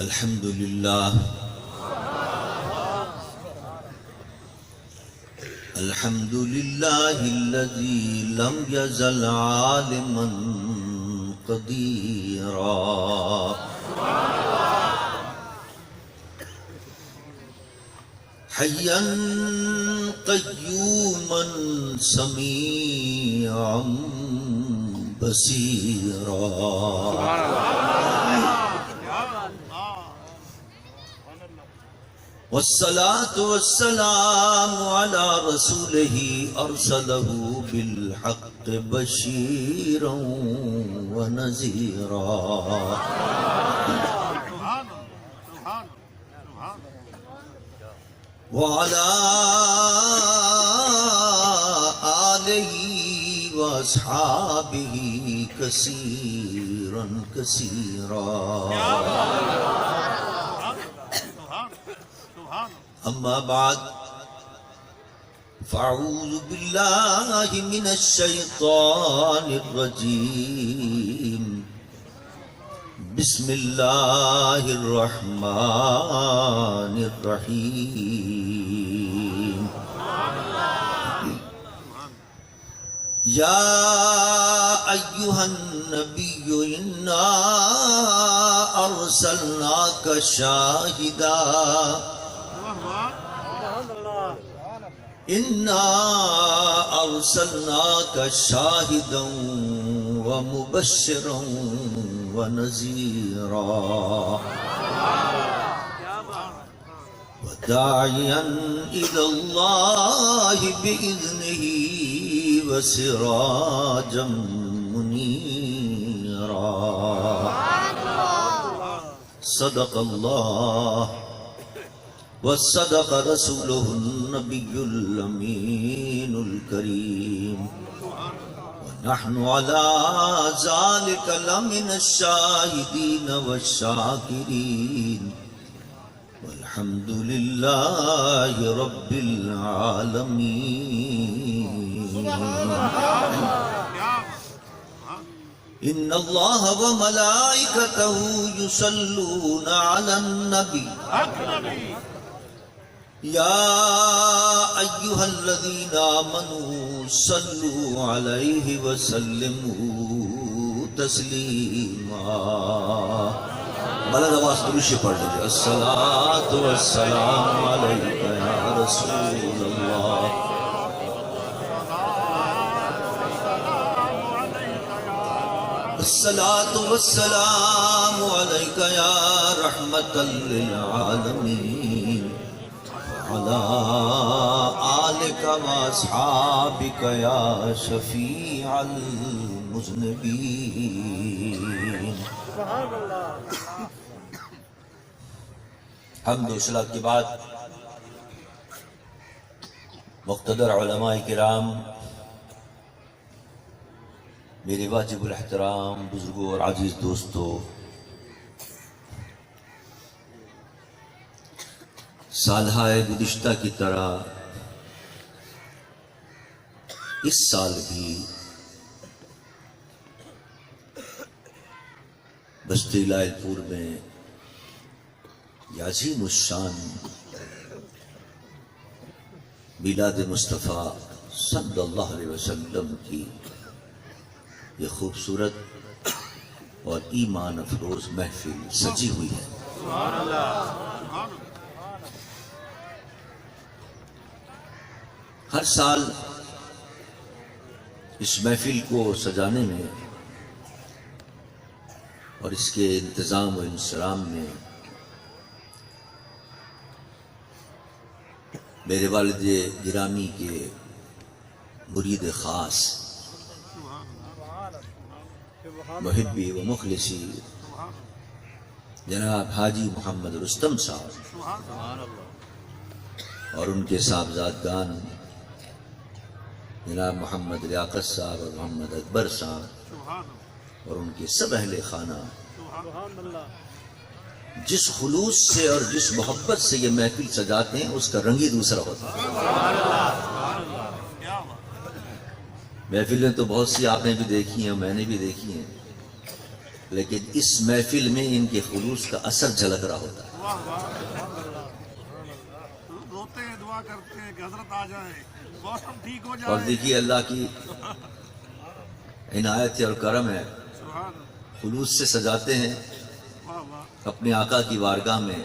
الحمد لله الحمد لله الذي لم يزل عالما قديرا حيا قيوما سميعا بصيرا والصلاة والسلام على رسوله أرسله بالحق بشيرا ونذيرا وعلى آله وأصحابه كثيرا كثيرا أما بعد فأعوذ بالله من الشيطان الرجيم بسم الله الرحمن الرحيم يا أيها النبي إنا أرسلناك شاهدا إنا أرسلناك شاهدا ومبشرا ونذيرا وداعيا إلى الله بإذنه وسراجا منيرا صدق الله وصدق رسوله النبي الأمين الكريم ونحن على ذلك لمن الشاهدين والشاكرين والحمد لله رب العالمين إن الله وملائكته يصلون على النبي يا أيها الذين آمنوا صلوا عليه وسلموا تسليما بلند آواز درود پڑھ لیجیے الصلاة والسلام عليك يا رسول الله الصلاة والسلام عليك يا رحمة للعالمين على آلك وأصحابك يا شفيع المذنبين حمد و صلاۃ کے بعد مقتدر علماء کرام، میرے واجب الاحترام بزرگوں اور عزیز دوستو، سالہ گزشتہ کی طرح اس سال بھی بستی لائل پور میں عظیم الشان میلاد مصطفیٰ صلی اللہ علیہ وسلم کی یہ خوبصورت اور ایمان افروز محفل سجی ہوئی ہے۔ ہر سال اس محفل کو سجانے میں اور اس کے انتظام و انصرام میں میرے والد گرامی کے مرید خاص محبی و مخلصی جناب حاجی محمد رستم صاحب اور ان کے صاحبزادگان جناب محمد لیاقت صاحب اور محمد اکبر صاحب اور ان کے سب اہل خانہ جس خلوص سے اور جس محبت سے یہ محفل سجاتے ہیں اس کا رنگ ہی دوسرا ہوتا ہے۔ محفلیں تو بہت سی آپ نے بھی دیکھی ہیں، میں نے بھی دیکھی ہیں، لیکن اس محفل میں ان کے خلوص کا اثر جھلک رہا ہوتا ہے. روتے ہیں، دعا کرتے ہیں کہ حضرت آ جائیں، موسم ٹھیک ہو اور جائے. دیکھیے اللہ کی عنایت اور کرم ہے، سبحان خلوص سے سجاتے ہیں واہ واہ. اپنے آقا کی بارگاہ میں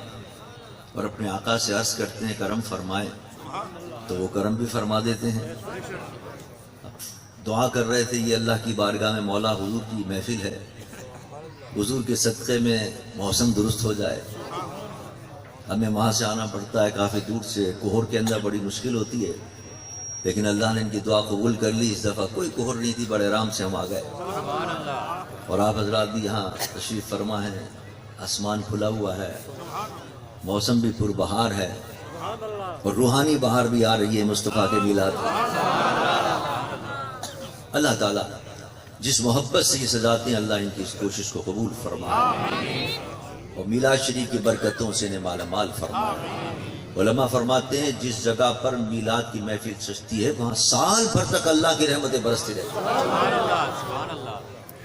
اور اپنے آقا سے عرض کرتے ہیں کرم فرمائے، سبحان اللہ. تو وہ کرم بھی فرما دیتے ہیں. دعا کر رہے تھے یہ اللہ کی بارگاہ میں مولا حضور کی محفل ہے، حضور کے صدقے میں موسم درست ہو جائے. ہمیں وہاں سے آنا پڑتا ہے کافی دور سے، کوہر کے اندر بڑی مشکل ہوتی ہے، لیکن اللہ نے ان کی دعا قبول کر لی. اس دفعہ کوئی کوہر نہیں تھی، بڑے آرام سے ہم آ گئے. اور آپ حضرات بھی یہاں تشریف فرما ہیں، آسمان کھلا ہوا ہے، موسم بھی پربہار ہے، اور روحانی بہار بھی آ رہی ہے مصطفیٰ کے میلاد. اللہ تعالیٰ جس محبت سے یہ سجاتے ہیں، اللہ ان کی اس کوشش کو قبول فرمائے اور میلاد شریف کی برکتوں سے انہیں مالا مال فرمائے. علماء فرماتے ہیں جس جگہ پر میلاد کی محفل سجتی ہے وہاں سال بھر تک اللہ کی رحمتیں برستی رہتی ہیں.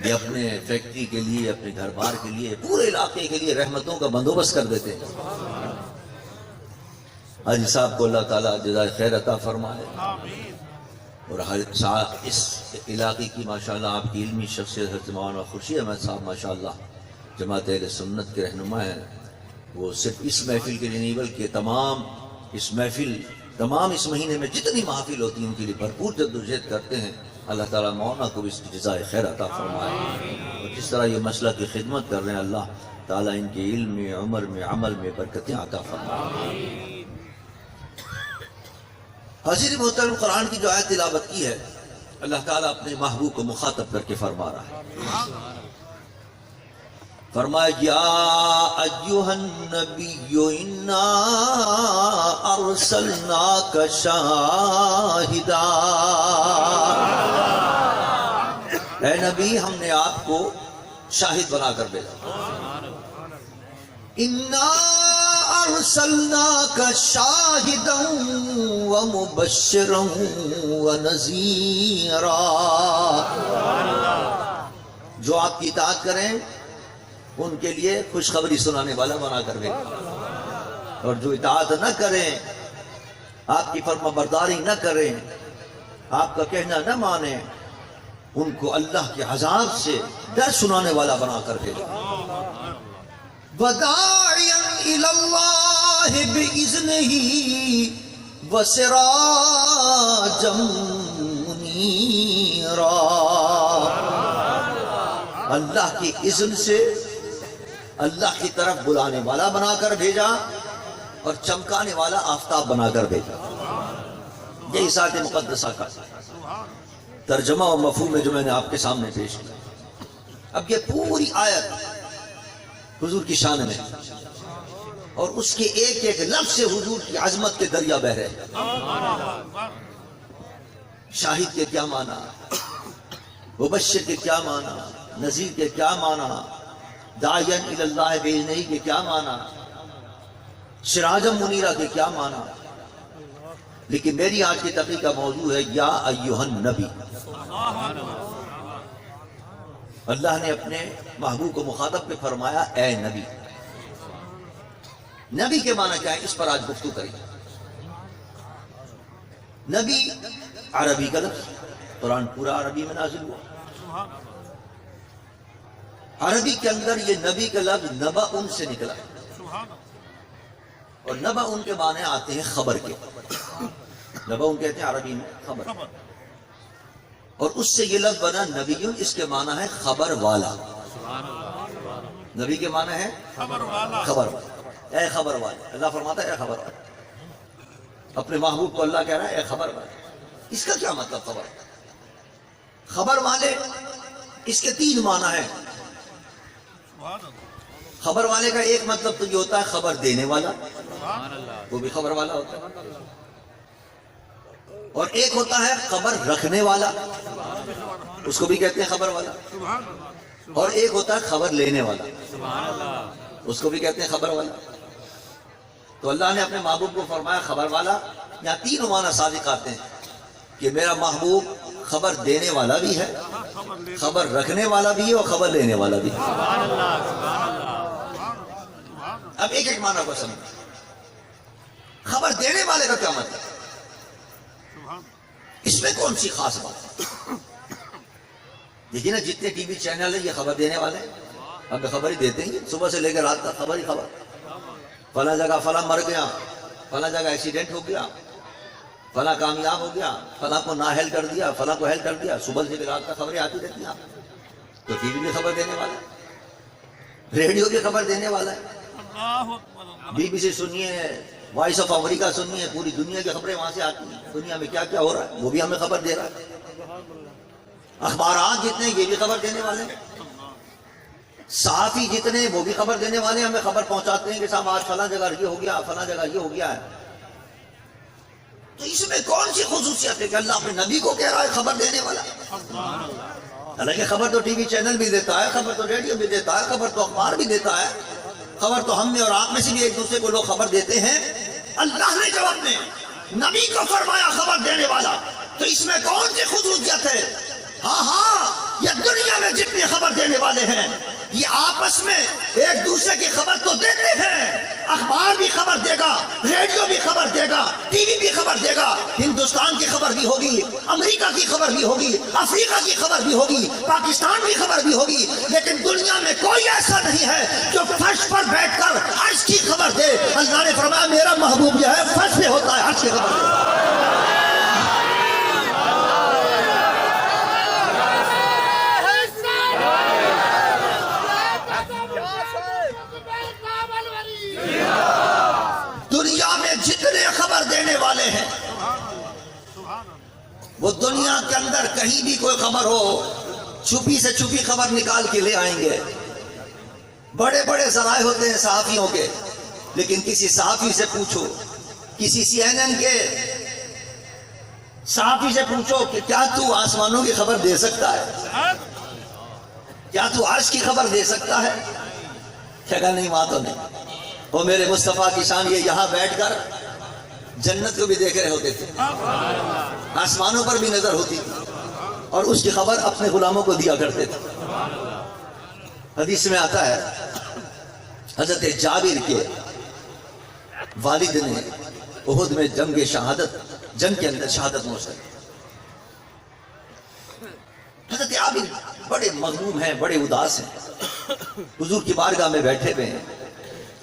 یہ اپنے فیکٹری کے لیے، اپنے گھر بار کے لیے، پورے علاقے کے لیے رحمتوں کا بندوبست کر دیتے ہیں. حاجی صاحب کو اللہ تعالیٰ جزائے خیر عطا فرمائے، اور اس علاقے کی ماشاءاللہ آپ کی علمی شخصیت حضرت مولانا خورشید احمد صاحب ماشاءاللہ جماعت اہل سنت کے رہنما ہیں. وہ صرف اس محفل کے لیے نہیں بلکہ تمام اس مہینے میں جتنی محافل ہوتی ہیں ان کے لیے بھرپور جدوجہد کرتے ہیں. اللہ تعالیٰ مولانا کو بھی اس کی جزائے خیر عطا فرمائے، اور جس طرح یہ مسئلہ کی خدمت کر رہے ہیں اللہ تعالیٰ ان کے علم میں، عمر میں، عمل میں برکتیں عطا فرمائے. حضرت محترم قرآن کی جو آیت تلاوت کی ہے، اللہ تعالیٰ اپنے محبوب کو مخاطب کر کے فرما رہا ہے. فرمایا یا ایھا النبی انا ارسلناک شاہدا، اے نبی ہم نے آپ کو شاہد بنا کر بھیجا. انا ارسلناک شاہدا ومبشرا ونذیرا، جو آپ کی اطاعت کریں ان کے لیے خوشخبری سنانے والا بنا کر بھیجا، اور جو اطاعت نہ کریں، آپ کی فرما برداری نہ کریں، آپ کا کہنا نہ مانیں، ان کو اللہ کے عذاب سے ڈر سنانے والا بنا کر بھیجا. وَدَاعِيًا إِلَى اللَّهِ بِإِذْنِهِ وَسِرَاجًا مُنِيرًا، اللہ کی اذن سے اللہ کی طرف بلانے والا بنا کر بھیجا اور چمکانے والا آفتاب بنا کر بھیجا. یہ ذات مقدسہ کا ترجمہ و مفہوم ہے جو میں نے آپ کے سامنے پیش کیا. اب یہ پوری آیت حضور کی شان میں، اور اس کے ایک ایک لفظ سے حضور کی عظمت کے دریا بہ رہے ہیں. شاہد کے کیا معنی، مبشر کے کیا معنی، نذیر کے کیا معنی، داعین الی اللہ بإذنہ کے کیا معنی، سراجم منیرہ کے کیا معنی. لیکن میری آج کی تقریر کا موضوع ہے یا ایھا النبی. اللہ نے اپنے محبوب کو مخاطب پہ فرمایا اے نبی. نبی کے معنی کیا ہے، اس پر آج گفتگو کریں. نبی عربی کا لفظ، قرآن پورا عربی میں نازل ہوا. عربی کے اندر یہ نبی کا لفظ نبأ سے نکلا، اور نبأ کے معنی آتے ہیں خبر کے. نبأ کہتے ہیں عربی میں خبر، اور اس سے یہ لفظ بنا نبی، اس کے معنی ہے خبر والا. نبی کے معنی ہے خبر والا. اے خبر والے، اللہ فرماتا ہے اے خبر والے. اپنے محبوب کو اللہ کہہ رہا ہے اے خبر والے. اس کا کیا مطلب خبر والے؟ اس کے تین معنی ہیں. خبر والے کا ایک مطلب تو یہ ہوتا ہے خبر دینے والا، وہ بھی خبر والا ہوتا ہے. اور ایک ہوتا ہے خبر رکھنے والا، اس کو بھی کہتے ہیں خبر والا. اور ایک ہوتا ہے خبر لینے والا، اس کو بھی کہتے ہیں خبر والا. تو اللہ نے اپنے محبوب کو فرمایا خبر والا. یہاں تین معنی صادق آتے ہیں کہ میرا محبوب خبر دینے والا بھی ہے، خبر رکھنے والا بھی ہے اور خبر لینے والا بھی ہے۔ اب ایک ایک معنی کو سمجھ، خبر دینے والے کا کیا مطلب؟ اس میں کون سی خاص بات ہے؟ دیکھیے نا جتنے ٹی وی چینل ہیں یہ خبر دینے والے ہیں، اب خبر ہی دیتے ہیں، صبح سے لے کے رات تک خبر ہی خبر، فلاں جگہ فلاں مر گیا، فلاں جگہ ایکسیڈنٹ ہو گیا، فلاں کامیاب ہو گیا، فلاں کو نااہل کر دیا، فلاں کو اہل کر دیا، صبح سے رات تک خبریں آتی رہتی ہیں۔ تو ٹی وی بھی خبر دینے والا ہے، ریڈیو بھی خبر دینے والا ہے، BBC سنیے، وائس آف امریکہ سنیے، پوری دنیا کی خبریں وہاں سے آتی ہیں، دنیا میں کیا کیا ہو رہا ہے وہ بھی ہمیں خبر دے رہا ہے۔ اخبارات جتنے یہ بھی خبر دینے والے ہیں، صحافی جتنے وہ بھی خبر دینے والے ہیں، ہمیں خبر پہنچاتے ہیں کہ صاحب آج فلاں جگہ یہ ہو گیا، فلاں جگہ یہ ہو گیا ہے۔ تو اس میں کون سی خصوصیت ہے کہ اللہ اپنے نبی کو کہہ رہا ہے خبر دینے والا؟ حالانکہ خبر تو ٹی وی چینل بھی دیتا ہے، خبر تو ریڈیو بھی دیتا ہے، خبر تو اخبار بھی دیتا ہے، خبر تو ہم میں اور آپ میں سے بھی ایک دوسرے کو لوگ خبر دیتے ہیں۔ اللہ نے جب اپنے نبی کو فرمایا خبر دینے والا، تو اس میں کون سی خصوصیت ہے؟ ہاں یہ دنیا میں جتنے خبر دینے والے ہیں یہ آپس میں ایک دوسرے کی خبر تو دیتے ہیں، اخبار بھی خبر دے گا، ریڈیو بھی خبر دے گا، ٹی وی بھی خبر دے گا، ہندوستان کی خبر بھی ہوگی، امریکہ کی خبر بھی ہوگی، افریقہ کی خبر بھی ہوگی، پاکستان کی خبر بھی ہوگی، لیکن دنیا میں کوئی ایسا نہیں ہے جو فرش پر بیٹھ کر عرش کی خبر دے۔ اللہ نے فرمایا میرا محبوب جو ہے فرش پہ ہوتا ہے، عرش کی خبر دے۔ دنیا میں جتنے خبر دینے والے ہیں وہ دنیا کے اندر کہیں بھی کوئی خبر ہو چھپی سے چھپی خبر نکال کے لے آئیں گے۔ بڑے بڑے ذرائع ہوتے ہیں صحافیوں کے، لیکن کسی صحافی سے پوچھو، کسی CNN کے صحافی سے پوچھو کہ کیا تو آسمانوں کی خبر دے سکتا ہے؟ کیا تو عرش کی خبر دے سکتا ہے؟ کہا نہیں، وہاں تو نہیں۔ وہ میرے مصطفیٰ کی شان یہ یہاں بیٹھ کر جنت کو بھی دیکھ رہے ہوتے تھے، آسمانوں پر بھی نظر ہوتی تھی، اور اس کی خبر اپنے غلاموں کو دیا کرتے تھے۔ حدیث میں آتا ہے حضرت جابر کے والد نے احد میں جنگ کے اندر شہادت نوش کر۔ حضرت جابر بڑے مغموم ہیں، بڑے اداس ہیں، حضور کی بارگاہ میں بیٹھے ہوئے ہیں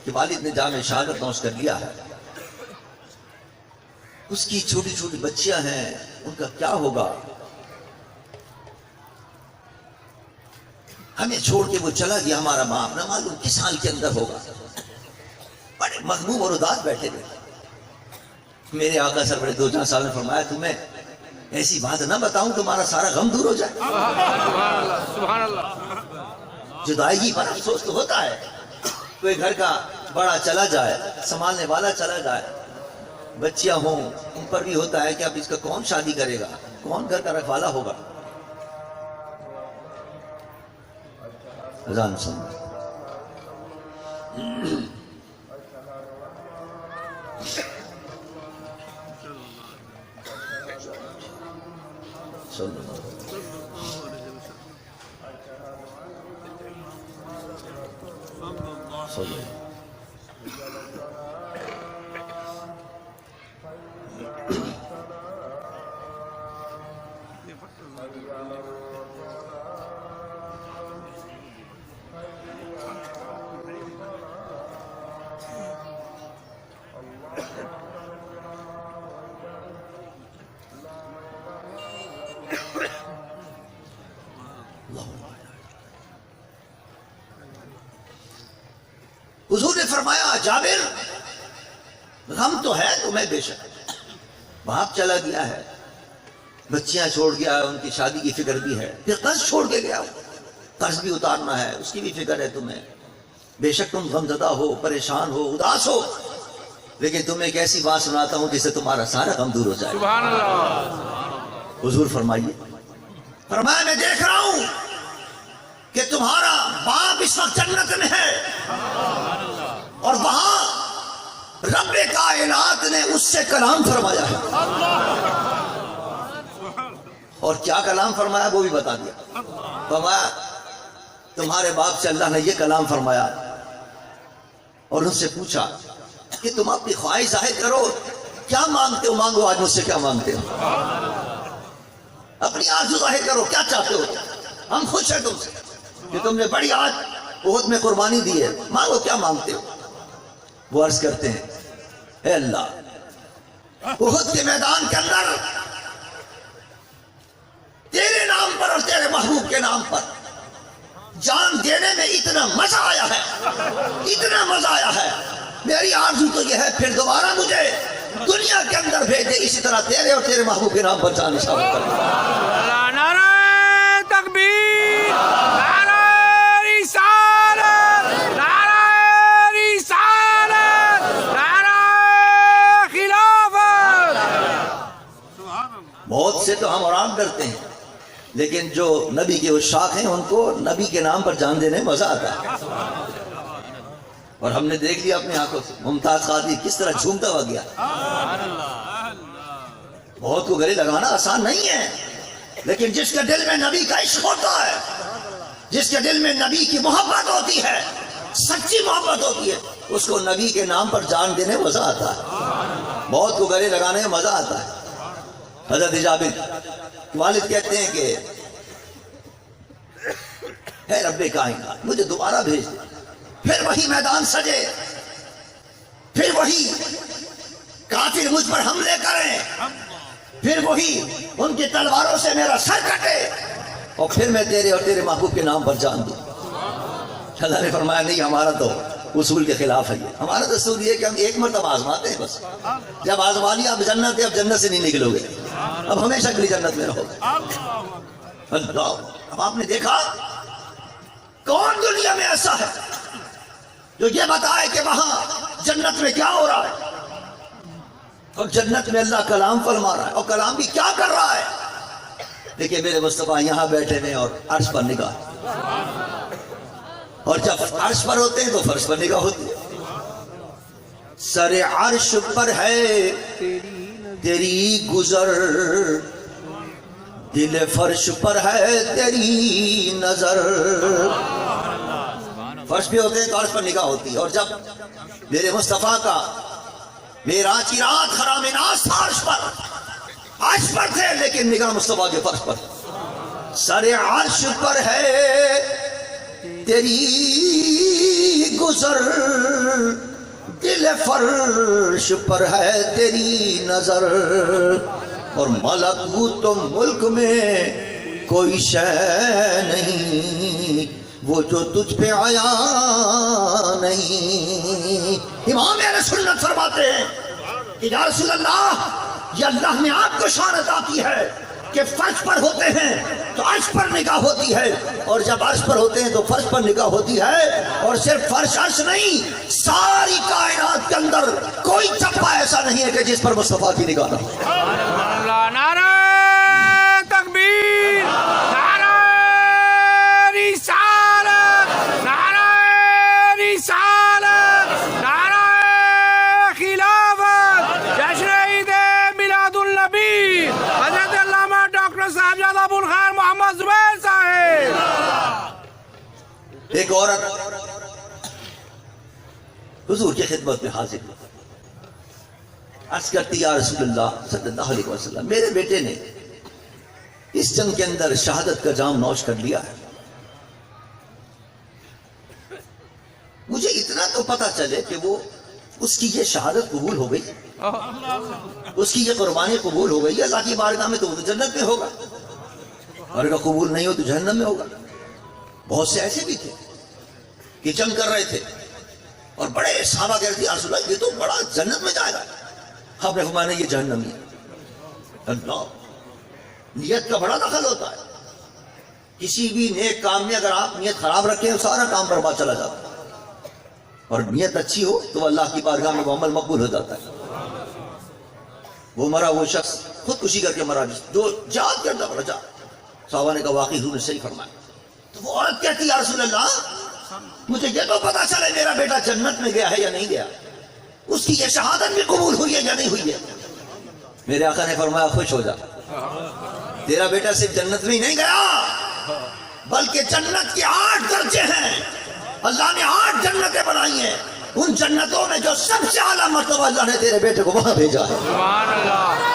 کہ والد نے جام شہادت نوش کر لیا ہے، اس کی چھوٹی چھوٹی بچیاں ہیں، ان کا کیا ہوگا؟ ہمیں چھوڑ کے وہ چلا گیا ہمارا باپ، نہ معلوم کس حال کے اندر ہوگا۔ بڑے مغموم اور اداس بیٹھے ہوئے۔ میرے آقا سرور دو جہاں صاحب نے فرمایا تمہیں ایسی بات نہ بتاؤں تمہارا سارا غم دور ہو جائے۔ سبحان اللہ۔ جدائی پر افسوس تو ہوتا ہے، کوئی گھر کا بڑا چلا جائے، سنبھالنے والا چلا جائے، بچیاں ہوں، ان پر بھی ہوتا ہے کہ اب اس کا کون شادی کرے گا، کون گھر کا رکھوالا ہوگا۔ اذان سن حضور نے فرمایا جابر غم تو ہے تمہیں بے شک، باپ چلا گیا ہے، بچیاں چھوڑ گیا ہے، ان کی شادی کی فکر بھی ہے، پھر قرض چھوڑ کے گیا، قرض بھی اتارنا ہے، اس کی بھی فکر ہے تمہیں، بے شک تم غمزدہ ہو، پریشان ہو، اداس ہو، لیکن تمہیں ایک ایسی بات سناتا ہوں جس سے تمہارا سارا غم دور ہو جائے۔ سبحان اللہ۔ حضور فرمائیے، فرمایا میں دیکھ رہا ہوں کہ تمہارا باپ اس وقت جنت میں ہے، اور وہاں رب کائنات نے اس سے کلام فرمایا ہے، اور کیا کلام فرمایا وہ بھی بتا دیا. فرمایا تمہارے باپ سے اللہ نے یہ کلام فرمایا اور ان سے پوچھا کہ تم اپنی خواہش ظاہر کرو, کیا مانگتے ہو مانگو, آج مجھ سے کیا مانگتے ہو, اپنی آرزو ظاہر کرو, کیا چاہتے ہو, ہم خوش ہیں تم سے کہ تم نے بڑی آج احد میں قربانی دی ہے, مانگو کیا مانگتے ہو. وہ عرض کرتے ہیں اے اللہ احد کے میدان کے اندر تیرے نام پر اور تیرے محبوب کے نام پر جان دینے میں اتنا مزہ آیا ہے, اتنا مزہ آیا ہے, میری آرزو تو یہ ہے پھر دوبارہ مجھے دنیا کے اندر بھیج دے, اسی طرح تیرے اور تیرے محبوب کے نام پر جان نثار کر. نعرہ تکبیر, نعرہ رسالت, نعرہ رسالت, نعرہ خلافت. بہت سے تو ہم آرام کرتے ہیں, لیکن جو نبی کے عشاق ہیں ان کو نبی کے نام پر جان دینے میں مزہ آتا ہے. اور ہم نے دیکھ لیا اپنی آنکھوں سے ممتاز قادری کس طرح جھومتا ہوا گیا. بہت کو گلے لگانا آسان نہیں ہے, لیکن جس کے دل میں نبی کا عشق ہوتا ہے, جس کے دل میں نبی کی محبت ہوتی ہے, سچی محبت ہوتی ہے, اس کو نبی کے نام پر جان دینے میں مزہ آتا ہے, بہت کو گلے لگانے میں مزہ آتا ہے. حضرت جابر والد کہتے ہیں کہ اے رب کائنات مجھے دوبارہ بھیج دے, پھر وہی میدان سجے, پھر وہی کافر مجھ پر حملے کریں, پھر وہی ان کی تلواروں سے میرا سر کٹے, اور پھر میں تیرے اور تیرے محبوب کے نام پر جان دوں. اللہ نے فرمایا نہیں, ہمارا تو اصول کے خلاف ہے. ہمارا دستور یہ ہے کہ ہم ایک مرتبہ آزماتے ہیں بس, جب آزما لیا اب جنت ہے, اب جنت سے نہیں نکلو گے, اب ہمیشہ کے لیے جنت میں رہو گے. اللہ, اب آپ نے دیکھا کون دنیا میں ایسا ہے جو یہ بتائے کہ وہاں جنت میں کیا ہو رہا ہے, اور جنت میں اللہ کلام فرما رہا ہے, اور کلام بھی کیا کر رہا ہے. دیکھیں میرے مصطفیٰ یہاں بیٹھے ہیں اور عرش پر نگاہ, اور جب عرش پر ہوتے ہیں تو فرش پر نگاہ ہوتی ہے. سر عرش پر ہے تیری گزر, دل فرش پر ہے تیری نظر. فرش بھی ہوتے ہیں تو عرش پر نگاہ ہوتی ہے, اور جب میرے مصطفیٰ کا معراج کی رات خرام ناز تھا, عرش پر تھے لیکن نگاہ مصطفیٰ کے فرش پر. سر عرش پر ہے تیری گزر, دل فرش پر ہے تیری نظر, اور ملکوت و ملک میں کوئی شے نہیں وہ جو تجھ پہ آیا نہیں. امام اہل سنت فرماتے ہیں کہ یا رسول اللہ, یہ اللہ نے آپ کو شان عطا کی ہے کہ فرش پر ہوتے ہیں تو عرش پر نگاہ ہوتی ہے, اور جب عرش پر ہوتے ہیں تو فرش پر نگاہ ہوتی ہے. اور صرف فرش عرش نہیں, ساری کائنات کے اندر کوئی چپا ایسا نہیں ہے کہ جس پر مصطفیٰ کی نگاہ نہ ہو. نعرہ تکبیر, نعرہ رسالت, نعرہ رسالت, نعرہ خلافت. جشن عید میلاد النبی حضرت علامہ ڈاکٹر صاحبزادہ ابو الخیر محمد زبیر صاحب. ایک عورت حضور کی خدمت میں حاضر ہوئی, عرض کرتی یا رسول اللہ صلی اللہ علیہ وسلم, میرے بیٹے نے اس جنگ کے اندر شہادت کا جام نوش کر لیا ہے, مجھے اتنا تو پتا چلے کہ وہ اس کی یہ شہادت قبول ہو گئی, اس کی یہ قربانی قبول ہو گئی, اللہ کی بارگاہ میں تو وہ جنت میں ہوگا, اور اگر قبول نہیں ہو تو جہنم میں ہوگا. بہت سے ایسے بھی تھے کہ جنگ کر رہے تھے اور بڑے صحابہ کہتے ہیں یا رسول اللہ یہ تو بڑا جنت میں جائے گا, آپ نے فرمایا یہ جہنمی ہے. اللہ, نیت کا بڑا دخل ہوتا ہے. کسی بھی نیک کام میں اگر آپ نیت خراب رکھیں تو سارا کام برباد چلا جاتا ہے, اور نیت اچھی ہو تو اللہ کی بارگاہ میں وہ عمل مقبول ہو جاتا ہے. وہ مرا وہ شخص خودکشی کر کے مرا جو جہاد کرتا مرا جا. صحابہ نے کہا واقعی حضور نے صحیح فرمایا. تو وہ عورت کہتی یا رسول اللہ مجھے یہ تو پتا چلے میرا بیٹا جنت میں گیا ہے یا نہیں گیا, اس کی یہ شہادت بھی قبول ہوئی ہے یا نہیں ہوئی ہے. میرے آقا نے فرمایا خوش ہو جا, تیرا بیٹا صرف جنت میں ہی نہیں گیا بلکہ جنت کے 8 درجے ہیں. اللہ نے 8 جنتیں بنائی ہیں. ان جنتوں میں جو سب سے اعلیٰ مرتبہ اللہ نے تیرے بیٹے کو وہاں بھیجا ہے. سبحان اللہ.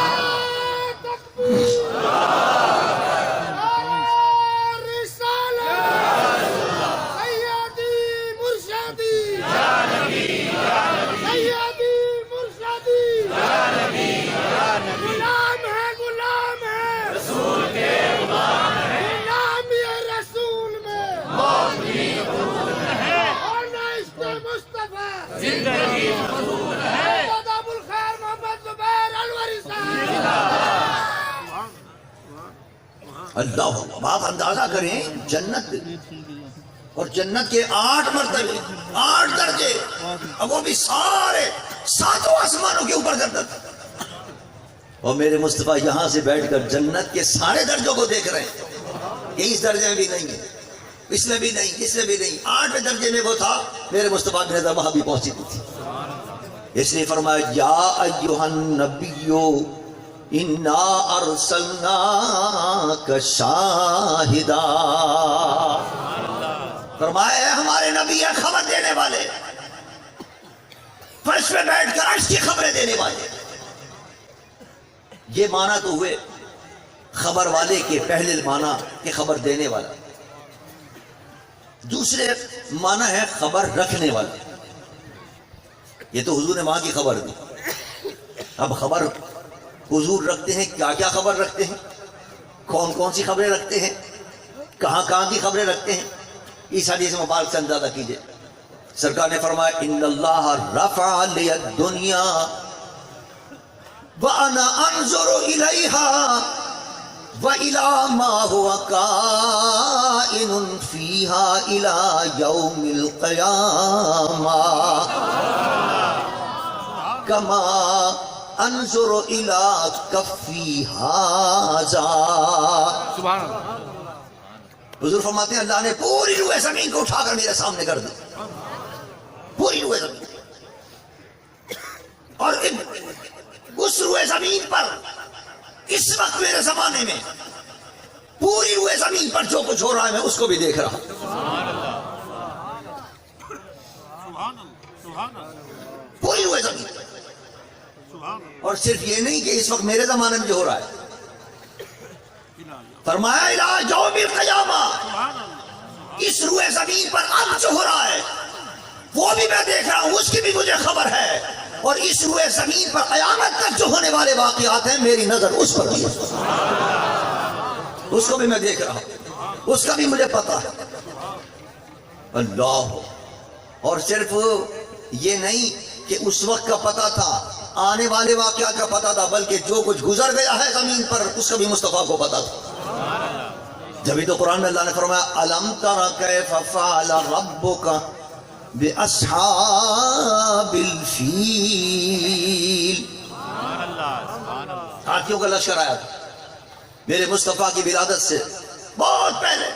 اللہ آپ اندازہ کریں جنت اور جنت کے 8 مرتبے 8 درجے اب وہ بھی سارے 7 آسمانوں کے اوپر جنت. اور میرے مصطفیٰ یہاں سے بیٹھ کر جنت کے سارے درجوں کو دیکھ رہے ہیں کہ اس درجے میں بھی نہیں ہے, اس میں بھی نہیں, اس میں بھی نہیں. 8 درجے میں وہ تھا. میرے مصطفیٰ کی نظر وہاں بھی پہنچی تھی. اس لیے فرمایا یا ایھا النبیو انا ارسلناک شاہدا. فرمایا اے ہمارے نبی ہے خبر دینے والے, فرش پہ بیٹھ کر عرش کی خبریں دینے والے. یہ معنی تو ہوئے خبر والے کے پہلے معنی کہ خبر دینے والا. دوسرے معنی ہے خبر رکھنے والا. یہ تو حضور نے وہاں کی خبر دی. اب خبر حضور رکھتے ہیں, کیا کیا خبر رکھتے ہیں, کون کون سی خبریں رکھتے ہیں, کہاں کہاں کی خبریں رکھتے ہیں, اس حدیث مبارک سے اندازہ کیجئے. سرکار نے فرمایا ان اللہ رفع لی الدنیا وانا انظر الیہا وَإِلَى مَا هُوَ كَائِنٌ فِيهَا إِلَى يَوْمِ الْقِيَامَةِ كَمَا أَنظُرُ إِلَى كَفِّ هَذَا. سبحان اللہ. حضور فرماتے ہیں اللہ نے پوری روح زمین کو اٹھا کر میرے سامنے کر دی, پوری روح زمین, اور اس روح زمین پر اس وقت میرے زمانے میں پوری روح زمین پر جو کچھ ہو رہا ہے میں اس کو بھی دیکھ رہا ہوں. پوری روح زمین. اور صرف یہ نہیں کہ اس وقت میرے زمانے میں جو ہو رہا ہے, فرمایا الہ یوم القیامہ, اس روح زمین پر اب جو ہو رہا ہے وہ بھی میں دیکھ رہا ہوں, اس کی بھی مجھے خبر ہے. اور اس روح زمین پر قیامت تک جو ہونے والے واقعات ہیں میری نظر اس پر بھی ہے, اس کو بھی میں دیکھ رہا ہوں, اس کا بھی مجھے پتا ہے. اللہ. اور صرف یہ نہیں کہ اس وقت کا پتا تھا, آنے والے واقعات کا پتا تھا, بلکہ جو کچھ گزر گیا ہے زمین پر اس کا بھی مصطفیٰ کو پتا تھا. جبھی تو قرآن میں اللہ نے فرمایا الم تر کیف فعل ربک بِأَصْحَابِ الْفِيلِ. ہاتھیوں کا لشکر آیا تھا میرے مصطفیٰ کی ولادت سے بہت پہلے,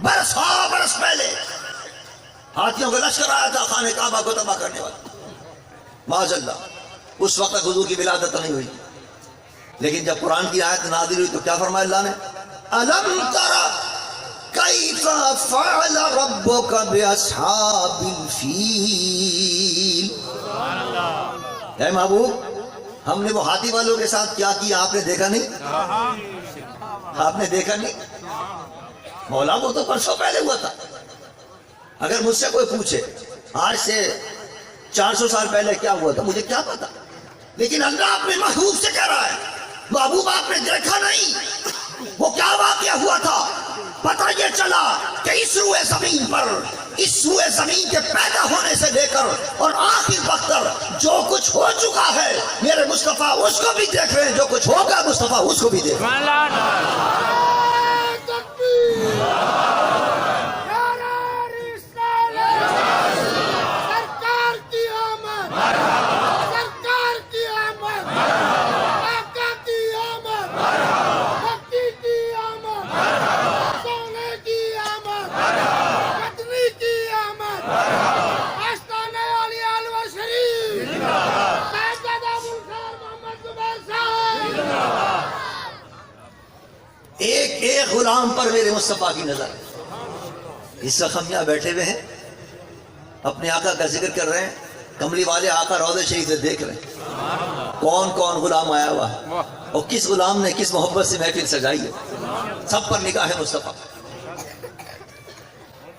برس پہلے ہاتھیوں کا لشکر آیا تھا خانہ کعبہ کو تباہ کرنے والا. معاذ اللہ, اس وقت تک حضور کی ولادت نہیں ہوئی. لیکن جب قرآن کی آیت نازل ہوئی تو کیا فرمایا اللہ نے, الم تر کیف فعل ربک باصحاب الفیل. اے محبوب, ہم نے وہ ہاتھی والوں کے ساتھ کیا کیا آپ نے دیکھا نہیں, آپ نے دیکھا نہیں. مولا وہ تو برسوں پہلے ہوا تھا. اگر مجھ سے کوئی پوچھے آج سے 400 سال پہلے کیا ہوا تھا, مجھے کیا پتا. لیکن اللہ اپنے محبوب سے کہہ رہا ہے محبوب آپ نے دیکھا نہیں وہ کیا واقعہ ہوا تھا. پتہ یہ چلا کہ اس روح زمین پر, اس روح زمین کے پیدا ہونے سے لے کر اور آخر وقت تک جو کچھ ہو چکا ہے میرے مصطفیٰ اس کو بھی دیکھ رہے ہیں, جو کچھ ہوگا مصطفیٰ اس کو بھی دیکھ رہے ہیں. غلام پر میرے مصطفیٰ کی نظر. اس وقت ہم یہاں بیٹھے ہوئے ہیں, اپنے آقا کا ذکر کر رہے ہیں, کملی والے آقا روضہ شریف سے دیکھ رہے ہیں کون کون غلام آیا ہوا ہے اور کس غلام نے کس محبت سے محفل سجائی ہے. سب پر نگاہ ہے مصطفیٰ.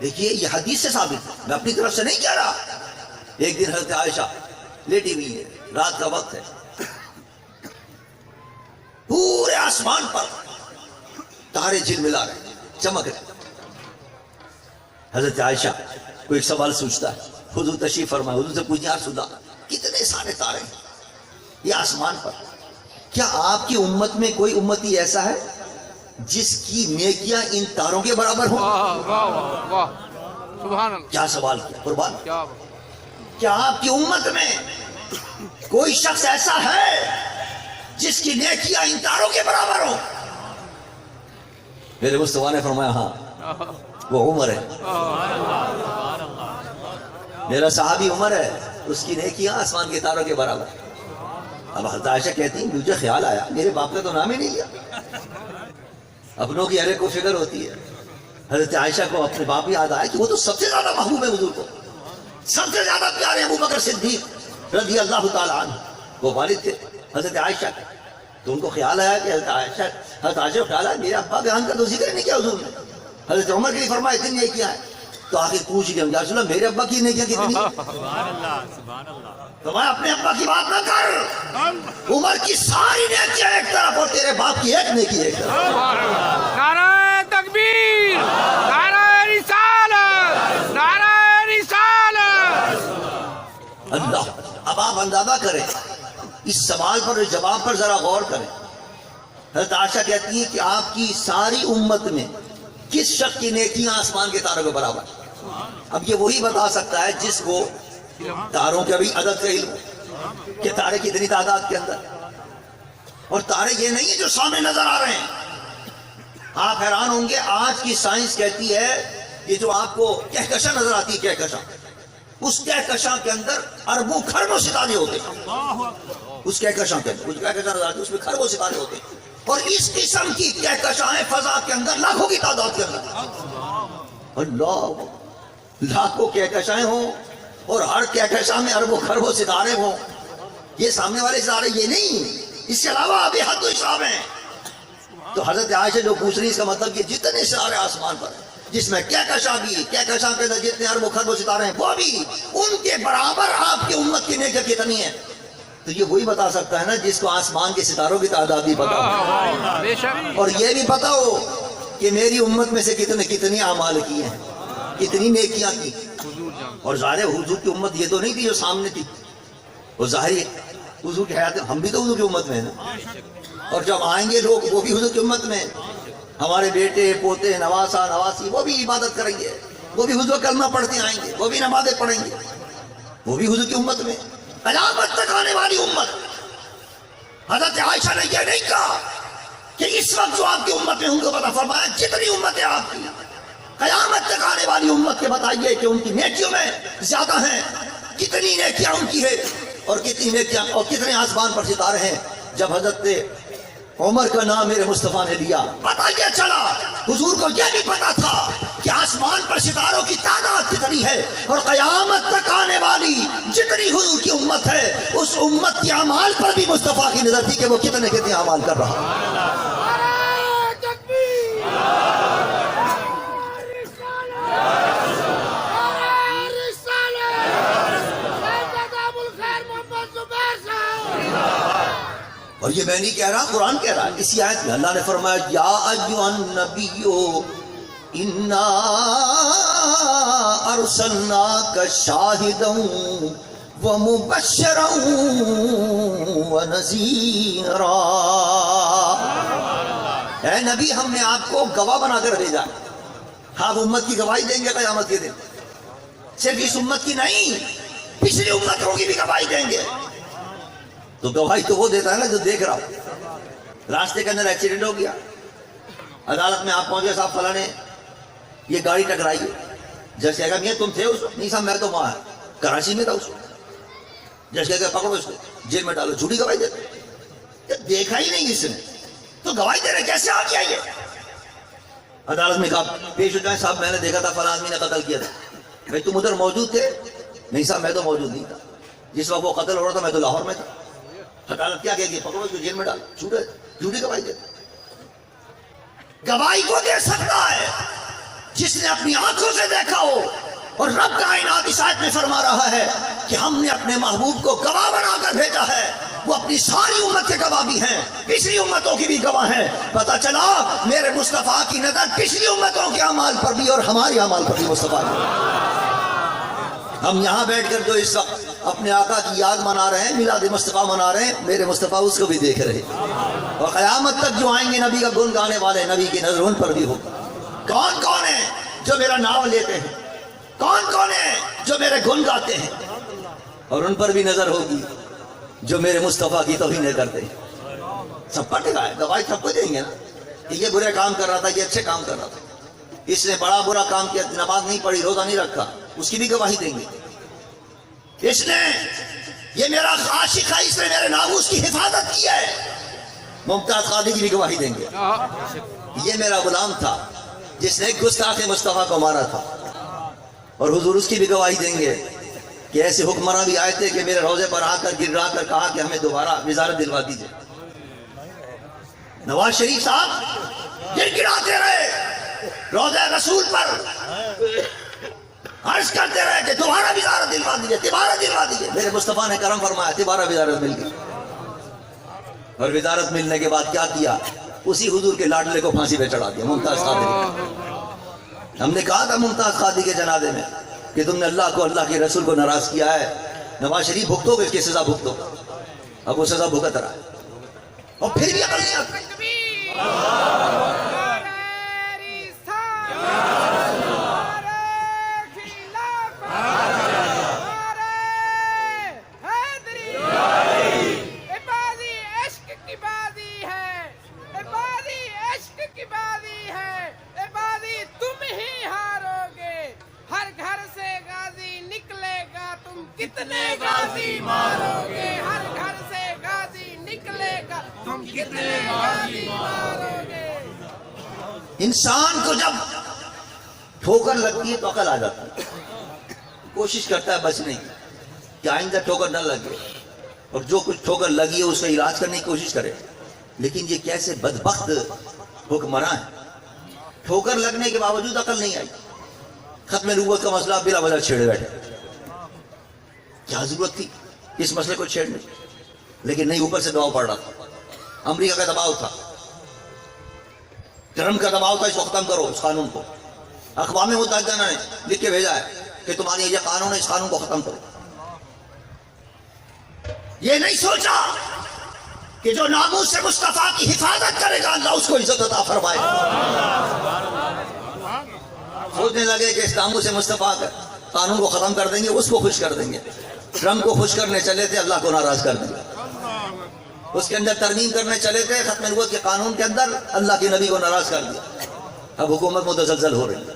دیکھیے یہ حدیث سے ثابت ہے, میں اپنی طرف سے نہیں کہہ رہا. ایک دن حضرت عائشہ لیٹی ہوئی ہے, رات کا وقت ہے, پورے آسمان پر تارے جھلملا رہے ہیں, چمک رہے. حضرت عائشہ کو ایک سوال سوچتا ہے, حضور تشریف فرمائے, حضور سے پوچھیں یا رسول اللہ کتنے سارے تارے ہیں یہ آسمان پر, کیا آپ کی امت میں کوئی امتی ایسا ہے جس کی نیکیاں ان تاروں کے برابر ہوں؟ واہ واہ واہ سبحان اللہ. کیا سوال کیا قربان. کیا کیا آپ کی امت میں کوئی شخص ایسا ہے جس کی نیکیاں ان تاروں کے برابر ہوں؟ میرے مصطفیٰ نے فرمایا ہاں, وہ عمر ہے. میرا صحابی عمر ہے, اس کی نیکیاں آسمان کے تاروں کے برابر. اب حضرت عائشہ کہتی ہیں مجھے خیال آیا میرے باپ کا تو نام ہی نہیں لیا. اپنوں کی ہر ایک کو فکر ہوتی ہے. حضرت عائشہ کو اپنے باپ یاد آیا کہ وہ تو سب سے زیادہ محبوب ہے حضور کو, سب سے زیادہ پیارے ابو بکر صدیق رضی اللہ تعالیٰ عنہ, وہ والد تھے حضرت عائشہ کے. تو ان کو خیال آیا کہ حضرت عائشہ کو خیال آیا میرے ابا بیان کا تو ذکر نہیں کیا حضور نے. حضرت عمر کے لیے فرمایا اتنی نیکیاں ہیں, تو آخر پوچھ گئے یا رسول اللہ میرے ابا کی نیکیاں کتنی ہیں؟ فرمایا اپنے ابا کی بات نہ کر, عمر کی ساری نیکیاں ایک طرف اور تیرے باپ کی ایک نیکی ایک طرف. نعرہ تکبیر, نعرہ رسالت, نعرہ رسالت. اللہ. اب آپ اندازہ کریں اس سوال پر جواب پر ذرا غور کریں. حضرت عائشہ کہتی ہیں کہ آپ کی ساری امت میں کس شخص کی نیکیاں آسمان کے تاروں کے برابر. اب یہ وہی بتا سکتا ہے جس کو تاروں کے بھی عدد کا علم کہ تارے کتنی تعداد کے اندر, اور تارے یہ نہیں ہے جو سامنے نظر آ رہے ہیں. آپ حیران ہوں گے, آج کی سائنس کہتی ہے یہ جو آپ کو کہکشاں نظر آتی ہے کہکشاں, اس کہکشاں کے اندر اربوں خربوں ستارے ہوتے ہیں. اس کہکشاں کے اندر, اس کہکشاں نظر آتی ہے اس میں خربوں ستارے ہوتے ہیں, اور اس قسم کی کہکشائیں فضا کے اندر لاکھوں کی تعداد کے اندر. اللہ, لاکھوں کہکشائیں ہوں اور ہر کہکشاں میں اربوں خربوں ستارے ہوں. یہ سامنے والے ستارے یہ نہیں, اس کے علاوہ بے حد و حساب ہیں. تو حضرت عائشہ جو پوچھ رہی اس کا مطلب کہ جتنے ستارے آسمان پر جس میں کہکشاں بھی, کہکشاں کے اندر جتنے اربوں خربوں ستارے ہیں وہ بھی, ان کے برابر آپ کی امت کی نیکیاں کتنی ہیں. تو یہ وہی بتا سکتا ہے نا جس کو آسمان کے ستاروں کی تعداد بھی پتا ہو, بے شک, اور یہ بھی پتا ہو کہ میری امت میں سے کتنی اعمال کی ہیں, کتنی نیکیاں کی. اور ظاہر حضور کی امت یہ تو نہیں تھی جو سامنے تھی, وہ ظاہر حضور کی حیات, ہم بھی تو حضور کی امت میں ہیں نا, اور جب آئیں گے لوگ وہ بھی حضور کی امت میں, ہمارے بیٹے پوتے نواسا نواسی وہ بھی عبادت کریں گے, وہ بھی حضور کلمہ پڑھتے آئیں گے, وہ بھی نمازیں پڑھیں گے, وہ بھی حضور کی امت میں. قیامت تک آنے والی امت. حضرت عائشہ نے یہ نہیں کہا کہ اس وقت جو آپ کی امت میں ان کو پتا, فرمایا جتنی امت ہے آپ کی قیامت تک آنے والی امت کے بتائیے کہ ان کی نیکیوں میں زیادہ ہیں, کتنی نیکیاں ان کی ہے اور کتنی نیکیاں اور کتنے آسمان پر ستارے ہیں. جب حضرت عمر کا نام میرے مصطفیٰ نے لیا, پتہ یہ چلا حضور کو یہ بھی پتا تھا کہ آسمان پر ستاروں کی تعداد کتنی ہے, اور قیامت تک آنے والی جتنی حضور کی امت ہے اس امت کے اعمال پر بھی مصطفیٰ کی نظر تھی کہ وہ کتنے اعمال کر رہا. نعرہ تکبیر, نعرہ رسالت, سید ابو الخیر محمد زبیر صاحب. اور یہ میں نہیں کہہ رہا, قرآن کہہ رہا ہے. اسی آیت میں اللہ نے فرمایا یا ایھا النبی انا ارسلناک شاہدا ومبشرا ونذیرا. اے نبی ہم نے آپ کو گواہ بنا کر بھیجا, آپ امت کی گواہی دیں گے قیامت کے دن. صرف اس امت کی نہیں, پچھلی امتوں کی بھی گواہی دیں گے. تو گواہی تو وہ دیتا ہے نا جو دیکھ رہا ہو. راستے کے اندر ایکسیڈنٹ ہو گیا, عدالت میں آپ پہنچے, صاحب فلاں نے یہ گاڑی ٹکرائی, جج کہے گا میاں تم تھے اس وقت؟ نہیں صاحب میں تو وہاں کراچی میں تھا اس وقت. جج کہے گا پکڑو اس کو جیل میں ڈالو. جھوٹی گواہی دیتے, دیکھا ہی نہیں اس نے تو گواہی دے رہے, کیسے آ گیا یہ؟ عدالت میں کہا پیش ہو جائیں صاحب میں نے دیکھا تھا فلاں آدمی نے قتل کیا تھا. بھائی تم ادھر موجود تھے؟ نہیں صاحب میں تو موجود نہیں تھا. جس وقت وہ قتل ہو رہا تھا میں تو لاہور میں تھا. عدالت کیا کہے گی؟ پکڑو اس کو جیل میں ڈال. جھوٹی گواہی دے. گواہی کو دے سکتا ہے جس نے اپنی آنکھوں سے دیکھا ہو. اور رب کائنات اس آیت میں فرما رہا ہے کہ ہم نے اپنے محبوب کو گواہ بنا کر بھیجا ہے. وہ اپنی ساری امت کے گواہ بھی ہیں, پچھلی امتوں کی بھی گواہ ہیں. پتہ چلا میرے مصطفیٰ کی نظر پچھلی امتوں کے اعمال پر بھی اور ہمارے اعمال پر بھی مصطفیٰ کی. ہم یہاں بیٹھ کر جو اس وقت اپنے آقا کی یاد منا رہے ہیں, میلاد مصطفیٰ منا رہے ہیں, میرے مصطفیٰ اس کو بھی دیکھ رہے ہیں. اور قیامت تک جو آئیں گے نبی کا گن گانے والے, نبی کی نظر ان پر بھی ہوگی. کون کون ہیں جو میرا نام لیتے ہیں؟ کون کون ہیں جو میرے گن گاتے ہیں؟ اور ان پر بھی نظر ہوگی جو میرے مصطفیٰ کی توہین کرتے ہیں. سب پر ٹکا ہے, گواہی سب کو دیں گے نا کہ یہ برے کام کر رہا تھا, یہ اچھے کام کر رہا تھا. اس نے بڑا برا کام کیا, نماز نہیں پڑھی, روزہ نہیں رکھا, اس کی بھی گواہی دیں گے. اس نے یہ میرا عاشق ہے, اس نے میرے ناموس کی حفاظت کی ہے, ممتاز قادری کی بھی گواہی دیں گے. یہ میرا غلام تھا جس نے گستاخ مصطفیٰ کو مارا تھا, اور حضور اس کی بھی گواہی دیں گے کہ ایسے حکمراں بھی آئے تھے کہ میرے روزے پر آ کر گرا کر کہا کہ ہمیں دوبارہ وزارت دلوا دیجیے. نواز شریف صاحب گر گراتے رہے روزے رسول پر, عرض کرتے رہے کہ دوبارہ وزارت دلوا دیجیے, دوبارہ دلوا دیجیے. میرے مصطفیٰ نے کرم فرمایا, دوبارہ وزارت مل گئی. اور وزارت ملنے کے بعد کیا کیا؟ اسی حضور کے لاڈلے کو پھانسی پہ چڑھا دیا, ممتاز قادری. ہم نے کہا تھا ممتاز قادری کے جنازے میں کہ تم نے اللہ کو, اللہ کے رسول کو ناراض کیا ہے, نواز شریف بھگتو گے, اس کی سزا بھگتو. اب وہ سزا بھگت رہا ہے, اور پھر بھی عقل نہیں آتی. کتنے غازی مارو گے, ہر گھر سے غازی نکلے گا, تم کتنے غازی مارو گے. انسان کو جب ٹھوکر لگتی ہے تو عقل آ جاتی ہے, کوشش کرتا ہے بچنے کی کہ آئندہ ٹھوکر نہ لگے, اور جو کچھ ٹھوکر لگی ہے اس کا علاج کرنے کی کوشش کرے. لیکن یہ کیسے بدبخت حکمراں ہیں, ٹھوکر لگنے کے باوجود عقل نہیں آئی. ختم نبوت کا مسئلہ بلا وجہ چھیڑے بیٹھے. کیا ضرورت تھی اس مسئلے کو چھیڑنے؟ لیکن نہیں, اوپر سے دباؤ پڑ رہا تھا, امریکہ کا دباؤ تھا, ٹرمپ کا دباؤ تھا, اس کو ختم کرو اس قانون کو. اقوام متحدہ نے لکھ کے بھیجا ہے کہ تمہاری یہ قانون ہے, اس قانون کو ختم کرو. یہ نہیں سوچا کہ جو ناموس سے مصطفیٰ کی حفاظت کرے گا اللہ اس کو عزت عطا فرمائے گا. سوچنے لگے کہ اس ناموس سے مصطفیٰ قانون کو ختم کر دیں گے, اس کو خوش کر دیں گے. ٹرمپ کو خوش کرنے چلے تھے, اللہ کو ناراض کر دیا. اس کے اندر ترمیم کرنے چلے تھے ختم نبوت کے قانون کے اندر, اللہ کے نبی کو ناراض کر دیا. اب حکومت متزلزل ہو رہی ہے,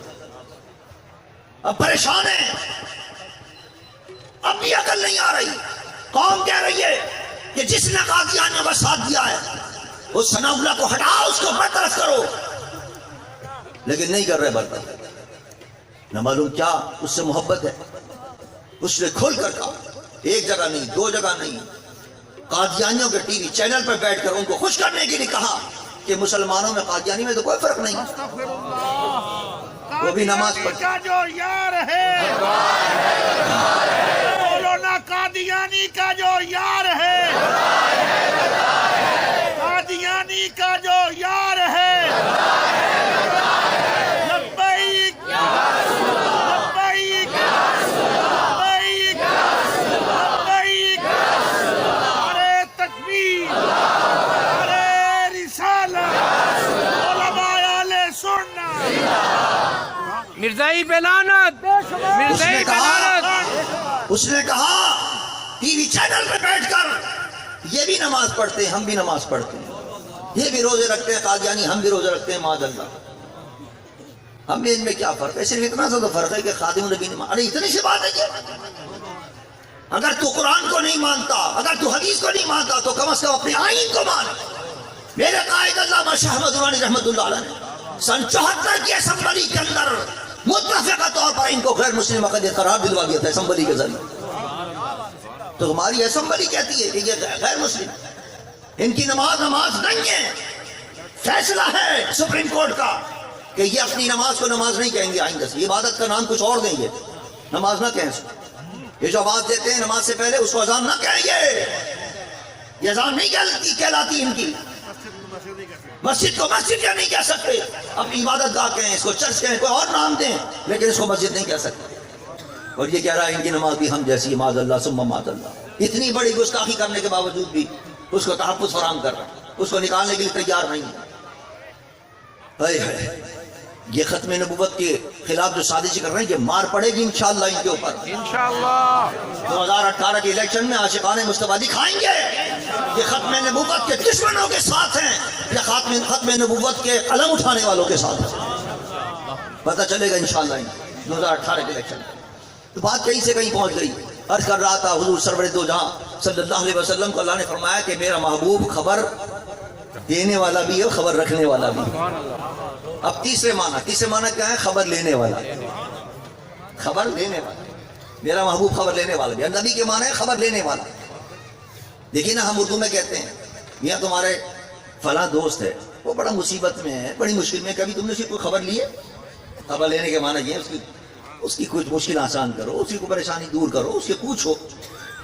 اب پریشان ہے, اب بھی عقل نہیں آ رہی. قوم کہہ رہی ہے کہ جس نے قادیانیوں کا ساتھ دیا ہے اس ثناء اللہ کو ہٹاؤ, اس کو برطرف کرو. لیکن نہیں کر رہے برطرف. نہ معلوم کیا اس سے محبت ہے. اس نے کھول کر کہا, ایک جگہ نہیں, دو جگہ نہیں, قادیانیوں کے ٹی وی چینل پر بیٹھ کر ان کو خوش کرنے کے لیے کہا کہ مسلمانوں میں قادیانی میں تو کوئی فرق نہیں, وہ بھی نماز پڑھتے. کا جو یار ہے, بولو نا, قادیانی کا جو یار ہے, قادیانی کا جو یار ہے, لبیک لبیک لبیک لبیک, ارے تکبیر, ارے رسالت, علماء اہل سنت. مرزائی پہ لعنت, مرزائی پہ لعنت. اس نے کہا ٹی وی چینل پہ بیٹھ کر یہ بھی نماز پڑھتے ہیں, ہم بھی نماز پڑھتے ہیں, یہ بھی روزے رکھتے ہیں قادیانی, ہم بھی روزے رکھتے ہیں, معاذ اللہ. ہم ان میں کیا فرق ہے؟ صرف اتنا سا تو فرق ہے کہ خادم النبی نے ارے اتنی سی بات ہے کہ اگر تو قرآن کو نہیں مانتا, اگر تو حدیث کو نہیں مانتا تو کم از کم اپنے آئین کو مان. میرے قائد علامہ شاہ احمد درانی رحمۃ اللہ علیہ نے سن 74 کی اسمبلی کے اندر متفقہ طور پر ان کو غیر مسلم عقیدت قرار دلوا دیا تھا اسمبلی کے ذریعے. تو ہماری اسمبلی کہتی ہے کہ یہ غیر مسلم, ان کی نماز نہیں ہے. فیصلہ ہے سپریم کورٹ کا کہ یہ اپنی نماز کو نماز نہیں کہیں گے آئندہ سے, عبادت کا نام کچھ اور دیں گے, نماز نہ کہیں اس کو. یہ جو آواز دیتے ہیں نماز سے پہلے اس کو اذان نہ کہیں گے, یہ اذان نہیں کہلاتی ان کی. مسجد کو مسجد یا نہیں کہہ سکتے, اپنی عبادت گاہ کہیں, اس کو چرچ کہیں, کوئی اور نام دیں, لیکن اس کو مسجد نہیں کہہ سکتے. اور یہ کہہ رہا ہے ان کی نماز بھی ہم جیسی, معاذ اللہ ثم معاذ اللہ. اتنی بڑی گستاخی کرنے کے باوجود بھی اس کو تحفظ فراہم کر رہا ہے, اس کو نکالنے کے لیے تیار نہیں ہے. یہ ختم نبوت کے خلاف جو سازش کر رہے ہیں, یہ مار پڑے گی انشاءاللہ ان کے اوپر. انشاءاللہ 2018 کے الیکشن میں عاشقان مصطفیٰ دکھائیں گے. یہ ختم نبوت کے دشمنوں کے ساتھ ہیں, یہ ختم نبوت کے علم اٹھانے والوں کے ساتھ ہیں. پتہ چلے گا انشاءاللہ 2018 کے الیکشن میں. تو بات کہیں سے کہیں پہنچ گئی. عرض کر رہا تھا حضور سرور دو جہاں صلی اللہ علیہ وسلم کو اللہ نے فرمایا کہ میرا محبوب خبر دینے والا بھی ہے, خبر رکھنے والا بھی. اب تیسرے معنی کیا ہے؟ خبر لینے والا. خبر لینے والا, میرا محبوب خبر لینے والا بھی. نبی کے معنی ہے خبر لینے والا. دیکھیں نا, ہم اردو میں کہتے ہیں میاں تمہارے فلاں دوست ہے, وہ بڑا مصیبت میں ہے, بڑی مشکل میں, کبھی تم نے اس کی کوئی خبر لی ہے؟ خبر لینے کے معنی یہ ہے اس کی کچھ مشکل آسان کرو, اس کی کوئی پریشانی دور کرو, اس سے پوچھو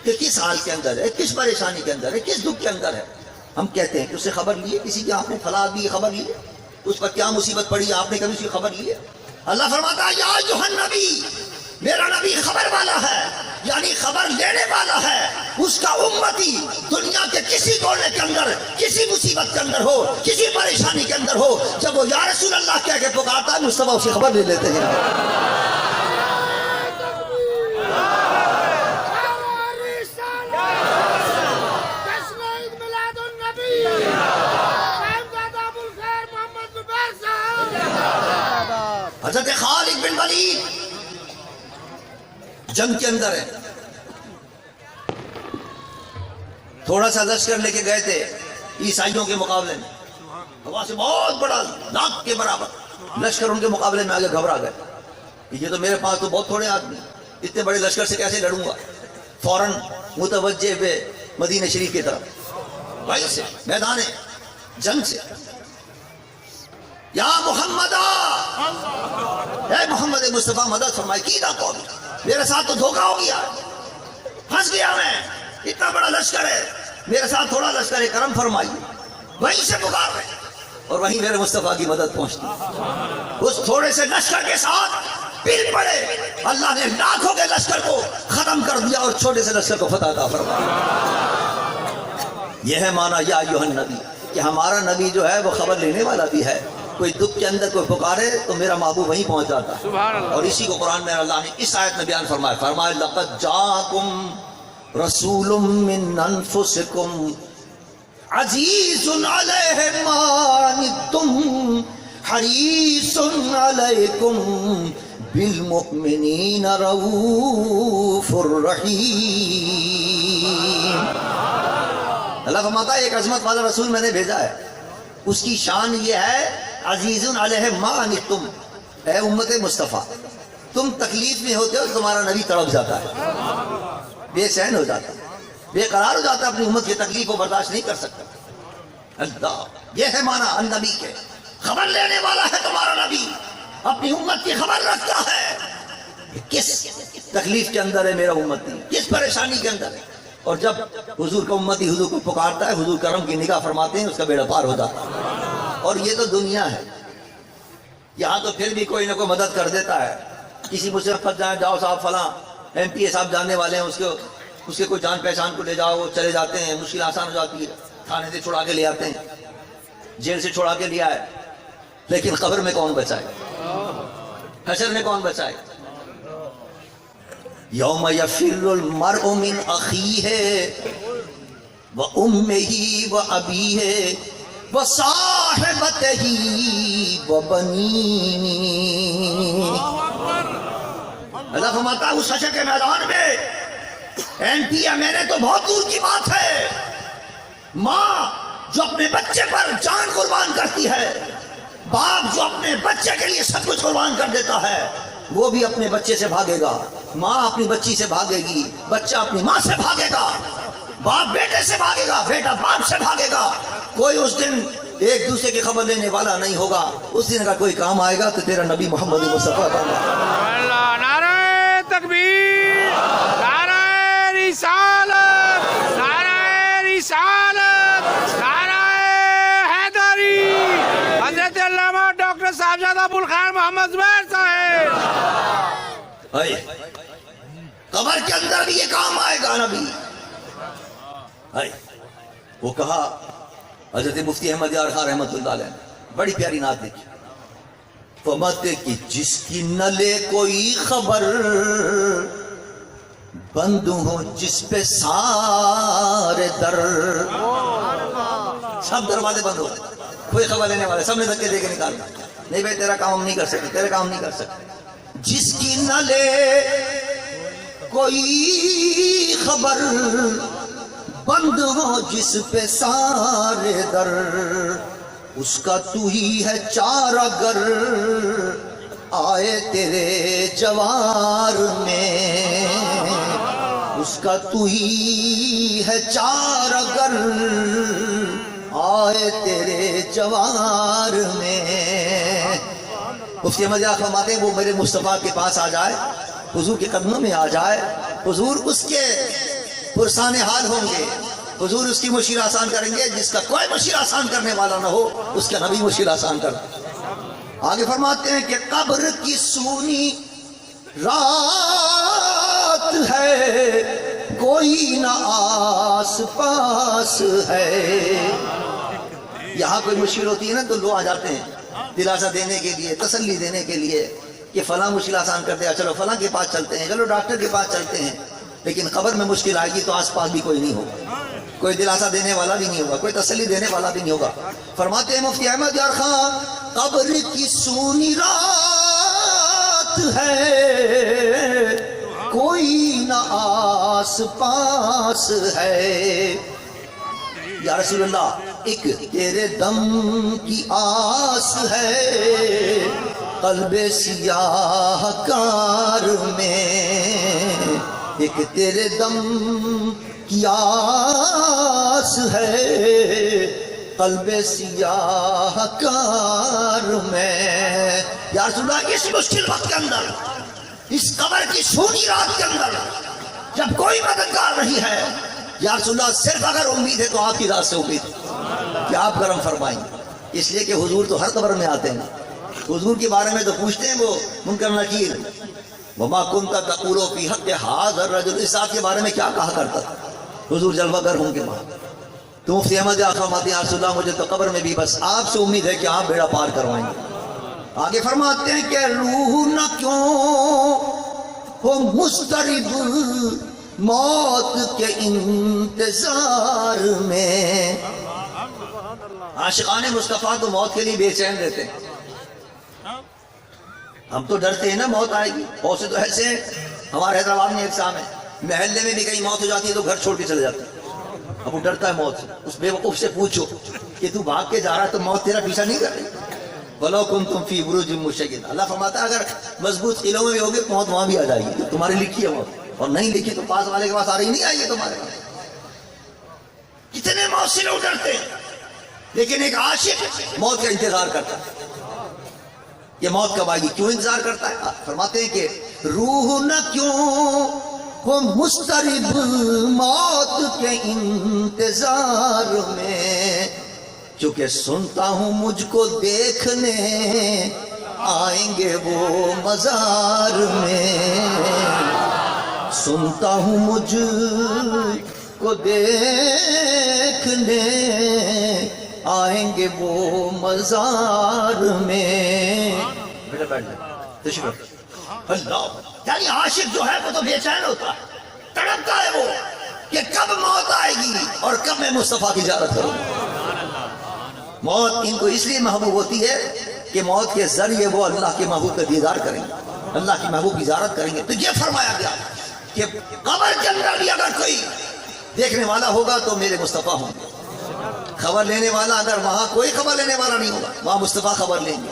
کہ کس حال کے اندر ہے, کس پریشانی کے اندر ہے, کس دکھ کے اندر ہے. ہم کہتے ہیں کہ اس سے خبر لیے, کسی کی آپ نے فلاں آدمی خبر لی ہے, اس پر کیا مصیبت پڑی, آپ نے کبھی اس کی خبر لی ہے؟ اللہ فرماتا ہے یا ایھا النبی, میرا نبی خبر والا ہے, یعنی خبر لینے والا ہے. اس کا امتی دنیا کے کسی کونے کے اندر, کسی مصیبت کے اندر ہو, کسی پریشانی کے اندر ہو, جب وہ یا رسول اللہ کہہ کے پکارتا ہے, مصطفیٰ اس کی خبر لے لیتے ہیں. حضرت خالد بن ولید جنگ کے اندر ہے, تھوڑا سا لشکر لے کے گئے تھے عیسائیوں کے مقابلے میں, ہوا سے بہت بڑا لاکھ کے برابر لشکر ان کے مقابلے میں آگے گھبرا گئے. یہ تو میرے پاس تو بہت تھوڑے آدمی, اتنے بڑے لشکر سے کیسے لڑوں گا. فوراً متوجہ ہوئے مدینہ شریف کی طرف, وہیں سے میدان جنگ سے, یا محمد, اے محمد مصطفیٰ مدد فرمائے. کی نہ قوم, میرے ساتھ تو دھوکہ ہو گیا, پھنس گیا میں, اتنا بڑا لشکر ہے, میرے ساتھ تھوڑا لشکر ہے, کرم فرمائیے. وہیں سے پکار رہے اور وہیں میرے مصطفیٰ کی مدد پہنچتی. اس تھوڑے سے لشکر کے ساتھ پھر پڑے, اللہ نے لاکھوں کے لشکر کو ختم کر دیا اور چھوٹے سے لشکر کو فتح عطا فرمایا. یہ ہے معنی یا ایھا النبی, کہ ہمارا نبی جو ہے وہ خبر لینے والا بھی ہے. کوئی دکھ کے اندر کوئی پکارے تو میرا محبوب وہیں پہنچ جاتا ہے. اور اسی کو قرآن میں اللہ نے اس آیت میں بیان فرمایا لقد جاءکم رسول من انفسکم عزیز علیہ ما عنتم حریص علیکم بالمؤمنین رؤوف الرحیم. اللہ فرماتا ہے ایک عظمت والا رسول میں نے بھیجا ہے, اس کی شان یہ ہے عزیز علیہ ما عنتم. اے امت مصطفیٰ, تم تکلیف میں ہوتے ہو, تمہارا نبی تڑپ جاتا ہے, بے چین ہو جاتا ہے, بے قرار ہو جاتا ہے, اپنی امت کی تکلیف کو برداشت نہیں کر سکتا. اللہ, یہ ہے معنی النبی کے, خبر لینے والا ہے تمہارا نبی, اپنی امت کی خبر رکھتا ہے. کس تکلیف کے اندر ہے میرا امتی, کس پریشانی کے اندر ہے, اور جب حضور کا امتی حضور کو پکارتا ہے, حضور کرم کی نگاہ فرماتے ہیں, اس کا بیڑا پار ہو جاتا ہے. اور یہ تو دنیا ہے, یہاں تو پھر بھی کوئی نہ کوئی مدد کر دیتا ہے. کسی مصیبت پھنس جائیں, جاؤ صاحب فلاں ایم پی اے صاحب جاننے والے ہیں, اس کے کوئی جان پہچان کو لے جاؤ, وہ چلے جاتے ہیں, مشکل آسان ہو جاتی ہے, تھانے سے چھڑا کے لے آتے ہیں, جیل سے چھڑا کے لیا ہے. لیکن قبر میں کون بچائے, حشر میں کون بچائے؟ یوم یفر المرء من اخیہ وامہ وابیہ وصاحبتہ وبنیہ. اللہ فرماتا ہے اس حشر کے میدان میں M P M L A تو بہت دور کی بات ہے, ماں جو اپنے بچے پر جان قربان کرتی ہے, باپ جو اپنے بچے کے لیے سب کچھ قربان کر دیتا ہے وہ بھی اپنے بچے سے بھاگے گا، ماں اپنی بچی سے بھاگے گی، بچہ اپنی ماں سے بھاگے گا، باپ بیٹے سے بھاگے گا، بیٹا باپ سے بھاگے گا۔ کوئی اس دن ایک دوسرے کی خبر لینے والا نہیں ہوگا۔ اس دن کا کوئی کام آئے گا تو تیرا نبی محمد مصطفیٰ کا اللہ، نعرہ تکبیر، نعرہ رسالت، نعرہ رسالت، نعرہ حیدری، حضرت علامہ ڈاکٹر صاحبزادہ ابوالخیر محمد زبیر صاحب۔ قبر کے اندر بھی یہ کام آئے گا نبی۔ وہ کہا حضرت مفتی احمد یار خان رحمت اللہ علیہ نے بڑی پیاری نعت لکھی، فرماتے کہ جس کی نہ لے کوئی خبر، بند ہو جس پہ سارے در، سب دروازے بند ہو، کوئی خبر لینے والے سب نے دھکے دے کے نکالنا، نہیں بھائی تیرا کام ہم نہیں کر سکتے، تیرا کام نہیں کر سکتے۔ جس کی نہ لے کوئی خبر، بند ہو جس پہ سارے در، اس کا تو ہی ہے چارہ گر، آئے تیرے جوار میں، اس کا تو ہی ہے چارہ گر، آئے تیرے جوار میں۔ مفتی احمد یار فرماتے ہیں وہ میرے مصطفیٰ کے پاس آ جائے، حضور کے قدموں میں آ جائے، حضور اس کے پرسان حال ہوں گے، حضور اس کی مشکل آسان کریں گے، جس کا کوئی مشکل آسان کرنے والا نہ ہو اس کا نبی مشکل آسان کر۔ آگے فرماتے ہیں کہ قبر کی سونی رات ہے، کوئی نہ آس پاس ہے۔ یہاں کوئی مشکل ہوتی ہے نا تو لوگ آ جاتے ہیں دلاسا دینے کے لیے، تسلی دینے کے لیے کہ فلاں مشکل آسان کر دیا، چلو فلاں کے پاس چلتے ہیں، چلو ڈاکٹر کے پاس چلتے ہیں۔ لیکن قبر میں مشکل آئے گی تو آس پاس بھی کوئی نہیں ہوگا، کوئی دلاسا دینے والا بھی نہیں ہوگا، کوئی تسلی دینے والا بھی نہیں ہوگا۔ فرماتے ہیں مفتی احمد یار خان، قبر کی سونی رات ہے، کوئی نہ آس پاس ہے۔ یا رسول اللہ، ایک تیرے دم کی آس ہے قلب سیاہ کار میں، ایک تیرے دم کی آس ہے قلب سیاہ کار میں۔ یا رسول اللہ، اس مشکل وقت کے اندر، اس قبر کی سونی رات کے اندر جب کوئی مددگار نہیں ہے، یا رسول اللہ صرف اگر امید ہے تو آپ کی ذات سے امید ہے کہ آپ کرم فرمائیں گے۔ اس لیے کہ حضور تو ہر قبر میں آتے ہیں، حضور کے بارے میں تو پوچھتے ہیں وہ منکر نکیر، وما کنت تقول فی حق ھذا الرجل، اس ذات کے بارے میں کیا کہا کرتا تھا حضور جلوہ گر ہوں کے بعد۔ تو مفتی احمد یار فرماتے ہیں یا رسول اللہ، مجھے تو قبر میں بھی بس آپ سے امید ہے کہ آپ بیڑا پار کروائیں گے۔ آگے فرماتے ہیں کہ روح نہ کیوں ہو مضطرب موت کے انتظار میں۔ عاشقان مصطفیٰ تو موت کے لیے بے چین رہتے ہیں، ہم تو ڈرتے ہیں نا موت آئے گی۔ بہت سے تو ایسے ہیں، ہمارے حیدرآباد میں ایک شام ہے، محلے میں بھی کہیں موت ہو جاتی ہے تو گھر چھوڑ کے چلے جاتے ہیں۔ اب وہ ڈرتا ہے موت سے، اس بے وقوف سے پوچھو کہ تو بھاگ کے جا رہا ہے تو موت تیرا پیچھا نہیں کر رہی؟ وَلَوْ كُنْتُمْ فِي بُرُوجٍ مُشَيَّدَةٍ، اللہ فرماتا ہے اگر مضبوط قلعوں میں بھی ہوگے موت وہاں بھی آ جائے گی، تمہاری لکھی ہے موت، اور نہیں لکھی تو پاس والے کے پاس آ رہی نہیں آئی ہے تمہارے پاس۔ کتنے موت سے لوگ ڈرتے ہیں، لیکن ایک عاشق موت کا انتظار کرتا ہے، یہ موت کب آئے گی، کیوں انتظار کرتا ہے؟ فرماتے ہیں کہ روح نہ کیوں ہو مضطرب موت کے انتظار میں، چونکہ سنتا ہوں مجھ کو دیکھنے آئیں گے وہ مزار میں، سنتا ہوں مجھ کو دیکھنے آئیں گے وہ مزار میں۔ بیٹا بیٹھ جائے تشریف۔ اللہ، یعنی عاشق جو ہے وہ تو بے چین ہوتا ہے، تڑپتا ہے وہ کہ کب موت آئے گی اور کب میں مصطفیٰ کی زیارت کروں گا۔ موت ان کو اس لیے محبوب ہوتی ہے کہ موت کے ذریعے وہ اللہ کے محبوب کا دیدار کریں گے، اللہ کی محبوب کی زیارت کریں گے۔ تو یہ فرمایا گیا کہ قبر کے اندر بھی اگر کوئی دیکھنے والا ہوگا تو میرے مصطفیٰ ہوں گے۔ خبر لینے والا اگر وہاں کوئی خبر لینے والا نہیں ہوگا، وہاں مصطفیٰ خبر لیں گے.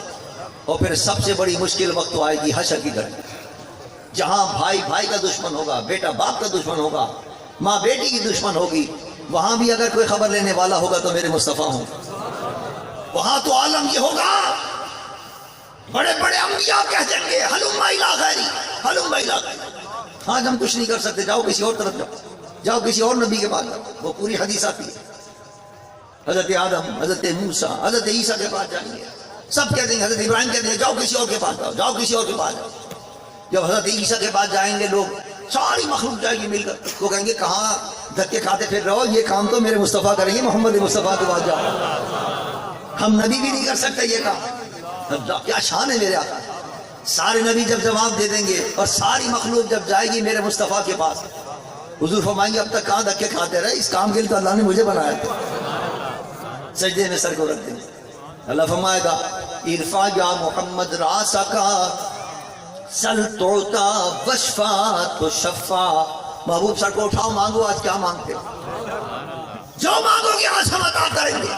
اور پھر سب سے بڑی مشکل وقت تو آئے گی حشر کی گھڑی، جہاں بھائی بھائی کا دشمن ہوگا، بیٹا باپ کا دشمن ہوگا، ماں بیٹی کی دشمن ہوگی. وہاں بھی اگر کوئی خبر لینے والا ہوگا تو میرے مصطفیٰ ہوں. وہاں تو عالم یہ ہوگا، بڑے بڑے انبیاء کہہ دیں گے ہلم الی غیری، ہلم الی غیری. آج ہم کچھ نہیں کر سکتے، جاؤ کسی اور طرف جاؤ، جاؤ کسی اور نبی کے پاس جاؤ. وہ پوری حدیث آتی ہے، حضرت آدم، حضرت موسیٰ، حضرت عیسیٰ کے پاس جائیں گے. سب کہتے ہیں، حضرت ابراہیم کہتے ہیں جاؤ کسی اور کے پاس جاؤ، جاؤ کسی اور کے پاس جاؤ. جب حضرت عیسیٰ کے پاس جائیں گے لوگ، ساری مخلوق جائے گی مل کر، وہ کہیں گے کہاں دھکے کھاتے پھر رہو، یہ کام تو میرے مصطفیٰ کریں گے، محمد مصطفیٰ کے پاس جاؤ. ہم نبی بھی نہیں کر سکتے یہ کام. اللہ کیا شان ہے میرے آقا. سارے نبی جب جواب دے دیں گے اور ساری مخلوق جب جائے گی میرے مصطفیٰ کے پاس، حضور فرمائیں گے اب تک کہاں دھکے کھاتے رہے، اس کام کے لیے تو اللہ نے مجھے بنایا تھا. سجدے میں سر کو رکھ دیں گے. اللہ فرمائے گا ارفع یا محمد راسکا سل توتا وشفا تو شفا. محبوب سر کو اٹھاؤ، مانگو. آج کیا مانگتے ہو؟ جو مانگو گے آج ہم عطا کریں گے.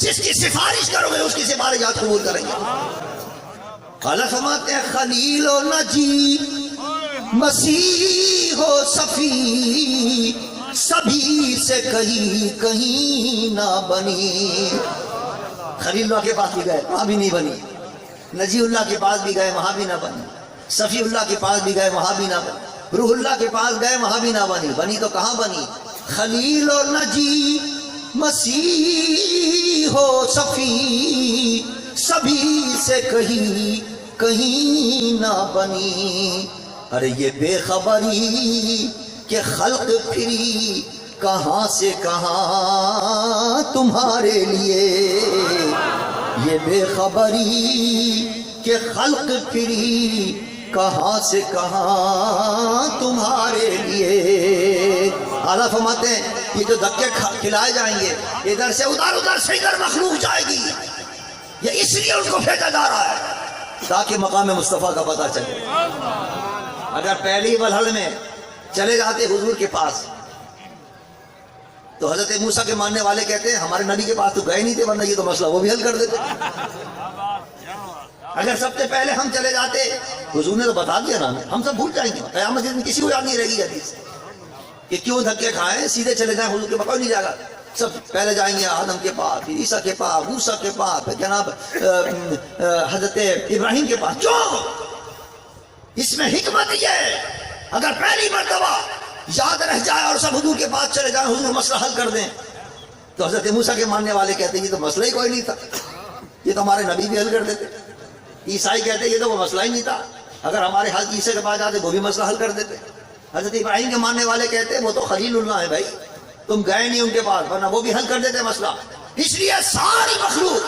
جس کی سفارش کرو گے اس کی سفارش آج قبول کریں گے. اللہ فرماتے ہیں خلیل و نجی مسیح و صفی سبھی سے کہیں نہ بنی. خلیل اللہ کے پاس بھی گئے وہاں بھی نہیں بنی، نجی اللہ کے پاس بھی گئے وہاں بھی نہ بنی، صفی اللہ کے پاس بھی گئے وہاں بھی نہ بنی، روح اللہ کے پاس گئے وہاں بھی نہ بنی. بنی تو کہاں بنی؟ خلیل و نجی مسیح ہو صفی سبھی سے کہیں نہ بنی. ارے یہ بے خبری کہ خلق پھری کہاں سے کہاں تمہارے لیے، یہ بے خبری کہ خلق پھری کہاں سے کہاں تمہارے لیے. اعلیٰ فرماتے ہیں یہ جو دھکے کھلائے جائیں گے، ادھر سے ادھر سے ادھر مخلوق جائے گی، یہ اس لیے ان کو بھیجا جا رہا ہے تاکہ مقام مصطفیٰ کا پتہ چلے. اگر پہلی مرحلے میں چلے جاتے حضور کے پاس تو حضرت موسیٰ کے ماننے والے کہتے ہیں ہمارے نبی کے پاس تو گئے نہیں تھے، ورنہ یہ تو مسئلہ وہ بھی حل کر دیتے. اگر سب سے پہلے ہم چلے جاتے، حضور نے تو بتا دیا نا، ہم سب بھول جائیں گے. قیامت دن کسی کو یاد نہیں رہے گی حدیث کہ کیوں دھکے کھائیں، سیدھے چلے جائیں حضور کے پاس نہیں جائے گا. سب پہلے جائیں گے آدم کے پاس، پھر عیسیٰ کے پاس، موسیٰ کے پاس، پھر جناب حضرت ابراہیم کے پاس. کیوں؟ اس میں حکمت یہ ہے اگر پہلی مرتبہ یاد رہ جائے اور سب حضور کے پاس چلے جائیں، حضور مسئلہ حل کر دیں، تو حضرت موسیٰ کے ماننے والے کہتے ہیں یہ تو مسئلہ ہی کوئی نہیں تھا، یہ تو ہمارے نبی بھی حل کر دیتے. عیسائی کہتے یہ تو وہ مسئلہ ہی نہیں تھا، اگر ہمارے حضرت عیسیٰ کے پاس جاتے وہ بھی مسئلہ حل کر دیتے. حضرت ابراہیم کے ماننے والے کہتے وہ تو خلیل اللہ ہے بھائی، تم گئے نہیں ان کے پاس، ورنہ وہ بھی حل کر دیتے مسئلہ. اس لیے ساری مخلوق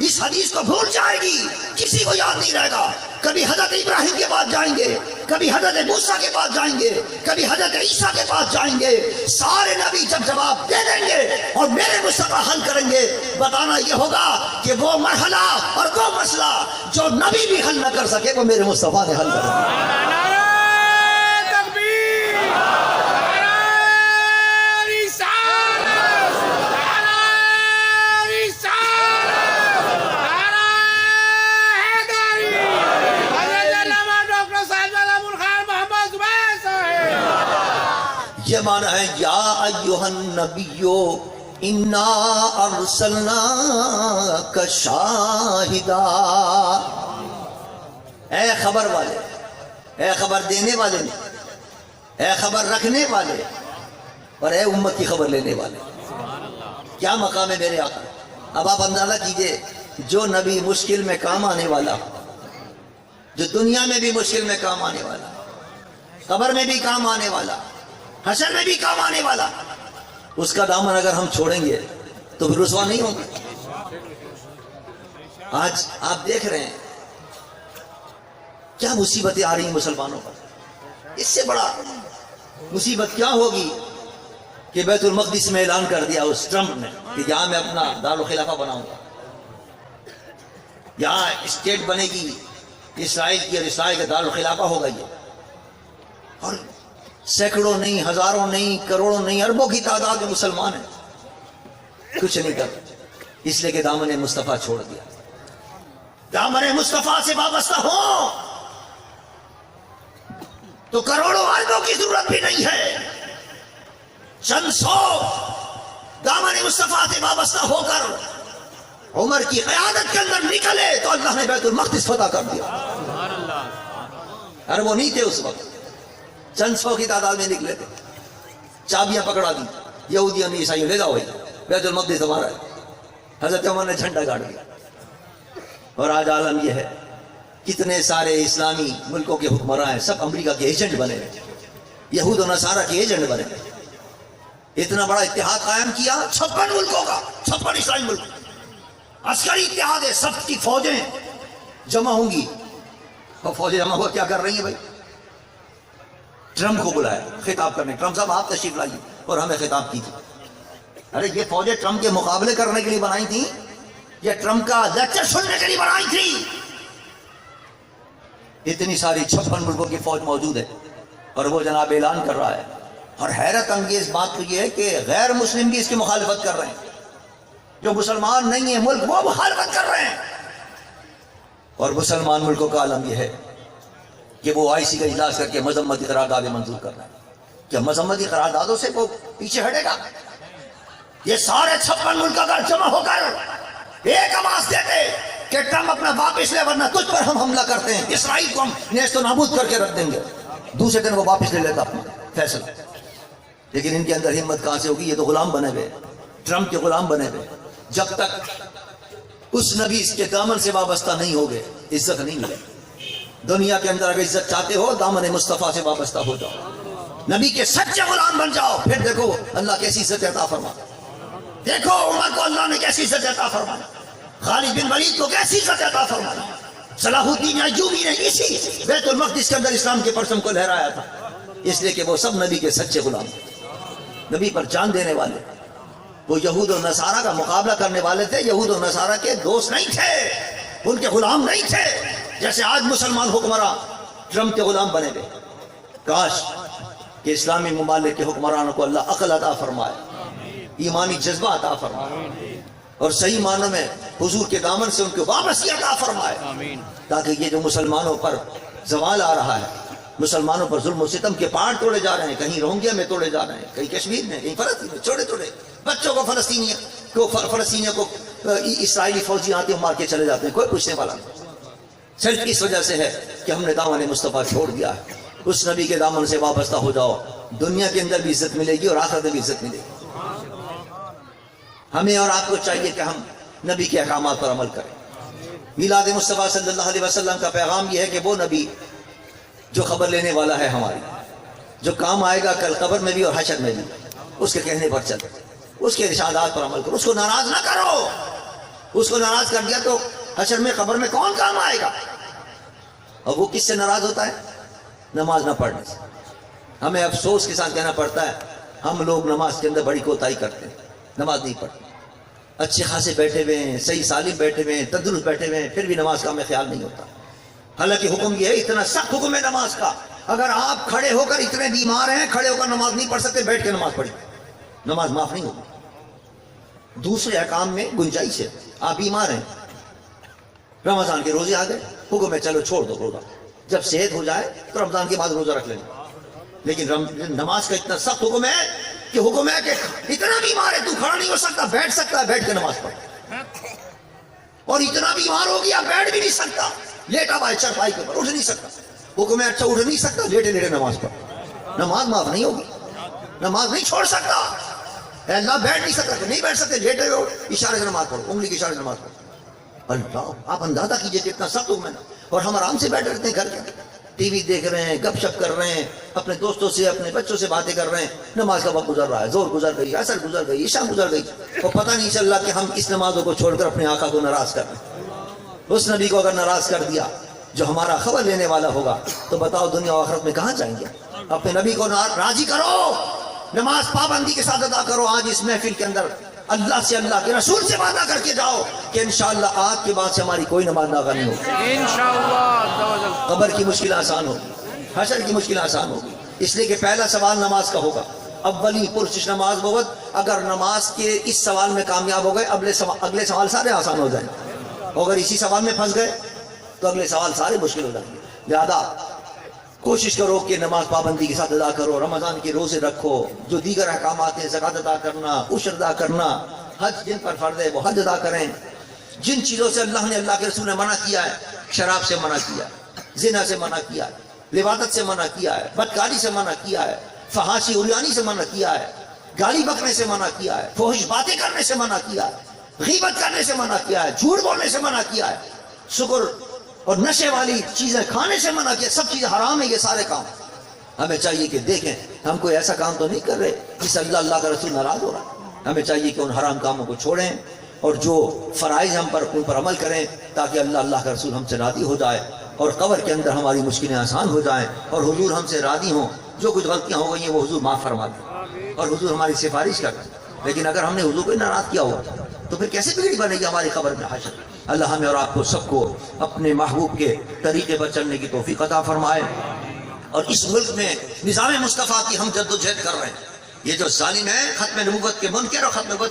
اس حدیث کو بھول جائے گی، کسی کو یاد نہیں رہے گا. کبھی حضرت ابراہیم کے پاس جائیں گے، کبھی حضرت موسیٰ کے پاس جائیں گے، کبھی حضرت عیسیٰ کے پاس جائیں گے. سارے نبی جب جواب دے دیں گے اور میرے مصطفیٰ حل کریں گے، بتانا یہ ہوگا کہ وہ مرحلہ اور وہ مسئلہ جو نبی بھی حل نہ کر سکے وہ میرے مصطفیٰ نے حل کر دیا. یہ معنی ہے یا ایھا النبی انا ارسلناک شاہدا. اے خبر والے، اے خبر دینے والے، اے خبر رکھنے والے، اور اے امت کی خبر لینے والے. کیا مقام ہے میرے آقا. اب آپ اندازہ کیجئے جو نبی مشکل میں کام آنے والا، جو دنیا میں بھی مشکل میں کام آنے والا، قبر میں بھی کام آنے والا، حشر میں بھی کام آنے والا، اس کا دامن اگر ہم چھوڑیں گے تو پھر رسوا نہیں ہوں گے. آج آپ دیکھ رہے ہیں کیا مصیبتیں آ رہی ہیں مسلمانوں پر. اس سے بڑا مصیبت کیا ہوگی کہ بیت المقدس میں اعلان کر دیا اس ٹرمپ نے کہ یہاں میں اپنا دارالخلافہ بناؤں گا، یہاں اسٹیٹ بنے گی اسرائیل کی، اور اسرائیل کا دارالخلافہ ہوگا یہ. اور سینکڑوں نہیں، ہزاروں نہیں، کروڑوں نہیں، اربوں کی تعداد میں مسلمان ہیں. کچھ نہیں کر، اس لیے کہ دامن مصطفیٰ چھوڑ دیا۔ دامن مصطفیٰ سے وابستہ ہو تو کروڑوں اربوں کی ضرورت بھی نہیں ہے، چند سو دامن مصطفیٰ سے وابستہ ہو کر عمر کی قیادت کے اندر نکلے تو اللہ نے بیت المقدس فتح کر دیا۔ ارے وہ نہیں تھے اس وقت، چند سو کی تعداد میں نکلے تھے، چابیاں پکڑا دی یہودیوں نے، عیسائیوں لے جاؤ بیت المقدس ہمارا ہے۔ حضرت عمر نے جھنڈا گاڑ دیا۔ اور آج عالم یہ ہے، کتنے سارے اسلامی ملکوں کے حکمراں ہیں، سب امریکہ کے ایجنٹ بنے ہوئے، یہود و نصارہ کے ایجنٹ بنے ہوئے۔ اتنا بڑا اتحاد قائم کیا 56 ملکوں کا، 56 اسلامی ملک، عسکری اتحاد ہے، سب کی فوجیں جمع ہوں گی۔ اور فوجیں جمع ہو کیا کر رہی ہیں بھائی؟ ٹرمپ کو بلایا خطاب کرنے، ٹرمپ صاحب آپ تشریف لائیے اور ہمیں خطاب کیجیے۔ ارے یہ فوجیں ٹرمپ کے مقابلے کرنے کے لیے بنائی تھی یا ٹرمپ کا لیکچر سننے کے لیے بنائی تھی؟ اتنی ساری 56 ملکوں کی فوج موجود ہے اور وہ جناب اعلان کر رہا ہے۔ اور حیرت انگیز بات تو یہ ہے کہ غیر مسلم بھی اس کی مخالفت کر رہے ہیں، جو مسلمان نہیں ہیں ملک وہ مخالفت کر رہے ہیں۔ اور مسلمان ملکوں کا عالم یہ ہے کہ وہ IC کا اجلاس کر کے مذمتی قراردادیں منظور کر رہے ہیں۔ کیا مذمتی قراردادوں سے وہ پیچھے ہٹے گا؟ یہ سارے 56 ملک اگر جمع ہو کر ایک آواز دیتے کہ ٹرمپ اپنا واپس لے ورنہ تجھ پر ہم حملہ کرتے ہیں، اسرائیل کو ہم نیست و نابود کر کے رکھ دیں گے، دوسرے دن وہ واپس لے لیتا اپنا فیصلہ۔ لیکن ان کے اندر ہمت کہاں سے ہوگی؟ یہ تو غلام بنے ہوئے، ٹرمپ کے غلام بنے ہوئے۔ جب تک اس نبی کے دامن سے وابستہ نہیں ہوگے عزت نہیں ملے۔ دنیا کے اندر اگر عزت چاہتے ہو دامن مصطفیٰ سے وابستہ ہو جاؤ، نبی کے سچے غلام بن جاؤ، پھر دیکھو اللہ کیسی عزت عطا فرما۔ دیکھو عمر کو اللہ نے کیسی عزت عطا فرمائی، خالد بن ولید کو کیسی عزت عطا فرمائی، صلاح الدین ایوبی نے اسی بیت المقدس کے اندر اسلام کے پرچم کو لہرایا تھا، اس لیے کہ وہ سب نبی کے سچے غلام تھے، نبی پر جان دینے والے۔ وہ یہود و نصارہ کا مقابلہ کرنے والے تھے، یہود و نصارہ کے دوست نہیں تھے، ان کے غلام نہیں تھے، جیسے آج مسلمان حکمراں ٹرمپ کے غلام بنے ہوئے۔ کاش کہ اسلامی ممالک کے حکمرانوں کو اللہ عقل عطا فرمائے، ایمانی جذبہ عطا فرمائے، اور صحیح معنوں میں حضور کے دامن سے ان کو وابستگی عطا فرمائے، تاکہ یہ جو مسلمانوں پر زوال آ رہا ہے، مسلمانوں پر ظلم و ستم کے پہاڑ توڑے جا رہے ہیں، کہیں روہنگیا میں توڑے جا رہے ہیں، کہیں کشمیر میں، کہیں فلسطین میں، چھوٹے چھوٹے بچوں کو فلسطینیوں کو اسرائیلی فوجی آتے ہیں مار کے چلے جاتے ہیں، کوئی پوچھنے والا نہیں۔ صرف اس وجہ سے ہے کہ ہم نے دامن مصطفیٰ چھوڑ دیا ہے۔ اس نبی کے دامن سے وابستہ ہو جاؤ، دنیا کے اندر بھی عزت ملے گی اور آخرت میں بھی عزت ملے گی۔ ہمیں اور آپ کو چاہیے کہ ہم نبی کے احکامات پر عمل کریں۔ میلاد مصطفیٰ صلی اللہ علیہ وسلم کا پیغام یہ ہے کہ وہ نبی جو خبر لینے والا ہے ہماری، جو کام آئے گا کل قبر میں بھی اور حشر میں بھی، اس کے کہنے پر چلو، اس کے ارشادات پر عمل کرو، اس کو ناراض نہ کرو۔ اس کو ناراض کر دیا تو حشر میں قبر میں کون کام آئے گا؟ اور وہ کس سے ناراض ہوتا ہے؟ نماز نہ پڑھنے سے۔ ہمیں افسوس کے ساتھ کہنا پڑتا ہے ہم لوگ نماز کے اندر بڑی کوتاہی کرتے ہیں، نماز نہیں پڑھتے، اچھے خاصے بیٹھے ہوئے ہیں، صحیح سالم بیٹھے ہوئے ہیں، تندرست بیٹھے ہوئے ہیں، پھر بھی نماز کا ہمیں خیال نہیں ہوتا۔ حالانکہ حکم یہ ہے، اتنا سخت حکم ہے نماز کا، اگر آپ کھڑے ہو کر اتنے بیمار ہیں کھڑے ہو کر نماز نہیں پڑھ سکتے، بیٹھ کے نماز پڑھیں، نماز معاف نہیں ہوگی۔ دوسرے احکام میں گنجائش ہے، آپ بیمار ہیں، رمضان کے روزے آ گئے، حکم ہے چلو چھوڑ دو روزہ، جب صحت ہو جائے تو رمضان کے بعد روزہ رکھ لینا۔ لیکن نماز کا اتنا سخت حکم ہے کہ اتنا بیمار ہے تو کھڑا نہیں ہو سکتا، بیٹھ سکتا ہے، بیٹھ کے نماز پڑھ، اور اتنا بیمار ہو گیا بیٹھ بھی نہیں سکتا، لیٹا ہوا ہے چرپائی کے اوپر، اٹھ نہیں سکتا، حکم ہے اچھا اٹھ نہیں سکتا، لیٹے لیٹے نماز پڑھ، نماز معاف نہیں ہوگی، نماز نہیں چھوڑ سکتا۔ اے اللہ بیٹھ نہیں سکتا تو نہیں بیٹھ سکتے، لیٹے ہوئے اشارے سے نماز پڑھو، انگلی کے اشارے سے نماز پڑھو۔ اللہ آپ اندازہ کیجئے کہ اتنا سخت حکم ہے نا، اور ہم آرام سے بیٹھ رہتے ہیں گھر کے ٹی وی دیکھ رہے ہیں، گپ شپ کر رہے ہیں، اپنے دوستوں سے اپنے بچوں سے باتیں کر رہے ہیں، نماز کا وقت گزر رہا ہے، زور گزر گئی، عصر گزر گئی، عشاء گزر گئی، اور پتہ نہیں چل رہا کہ ہم اس نمازوں کو چھوڑ کر اپنے آقا کو ناراض کر رہے ہیں۔ اس نبی کو اگر ناراض کر دیا جو ہمارا خبر لینے والا ہوگا تو بتاؤ دنیا و آخرت میں کہاں جائیں گے؟ اپنے نبی کو راضی کرو، نماز پابندی کے ساتھ ادا کرو۔ آج اس محفل کے اندر اللہ سے، اللہ کے رسول سے وعدہ کر کے جاؤ کہ انشاءاللہ آج کے بعد سے ہماری کوئی نماز ناغا نہیں ہوگی، انشاءاللہ قبر کی مشکل آسان ہوگی، حشر کی مشکل آسان ہوگی، اس لیے کہ پہلا سوال نماز کا ہوگا، اولی پرسش نماز بہت اگر نماز کے اس سوال میں کامیاب ہو گئے اگلے سوال سارے آسان ہو جائیں، اگر اسی سوال میں پھنس گئے تو اگلے سوال سارے مشکل ہو جائیں گے۔ لہذا کوشش کرو کہ نماز پابندی کے ساتھ ادا کرو، رمضان کے روزے رکھو، جو دیگر احکامات ہیں زکوٰۃ ادا کرنا، عشر ادا کرنا، حج جن پر فرض ہے وہ حج ادا کریں۔ جن چیزوں سے اللہ نے اللہ کے رسول نے منع کیا ہے، شراب سے منع کیا ہے، زنا سے منع کیا ہے، لواطت سے منع کیا ہے، بدکاری سے منع کیا ہے، فحاشی عریانی سے منع کیا ہے، گالی بکنے سے منع کیا ہے، فحش باتیں کرنے سے منع کیا ہے، غیبت کرنے سے منع کیا ہے، جھوٹ بولنے سے منع کیا ہے، شکر اور نشے والی چیزیں کھانے سے منع کیا، سب چیزیں حرام ہیں یہ سارے کام۔ ہمیں چاہیے کہ دیکھیں ہم کوئی ایسا کام تو نہیں کر رہے جس سے اللہ کا رسول ناراض ہو رہا ہے۔ ہمیں چاہیے کہ ان حرام کاموں کو چھوڑیں اور جو فرائض ہم پر ان پر عمل کریں تاکہ اللہ کا رسول ہم سے راضی ہو جائے اور قبر کے اندر ہماری مشکلیں آسان ہو جائیں اور حضور ہم سے راضی ہوں۔ جو کچھ غلطیاں ہو گئی ہیں وہ حضور معاف فرما دیں اور حضور ہماری سفارش کر دیں۔ لیکن اگر ہم نے حضور کو ناراض کیا ہوا تو پھر کیسے بگڑی بنے گی ہماری قبر میں حشر۔ اللہ ہمیں اور آپ کو سب کو اپنے محبوب کے طریقے پر چلنے کی توفیق عطا فرمائے۔ اور اس ملک میں نظام مصطفیٰ کی ہم جد و جہد کر رہے ہیں۔ یہ جو ظالم ہے ختم نبوت کے منکر اور ختم نبوت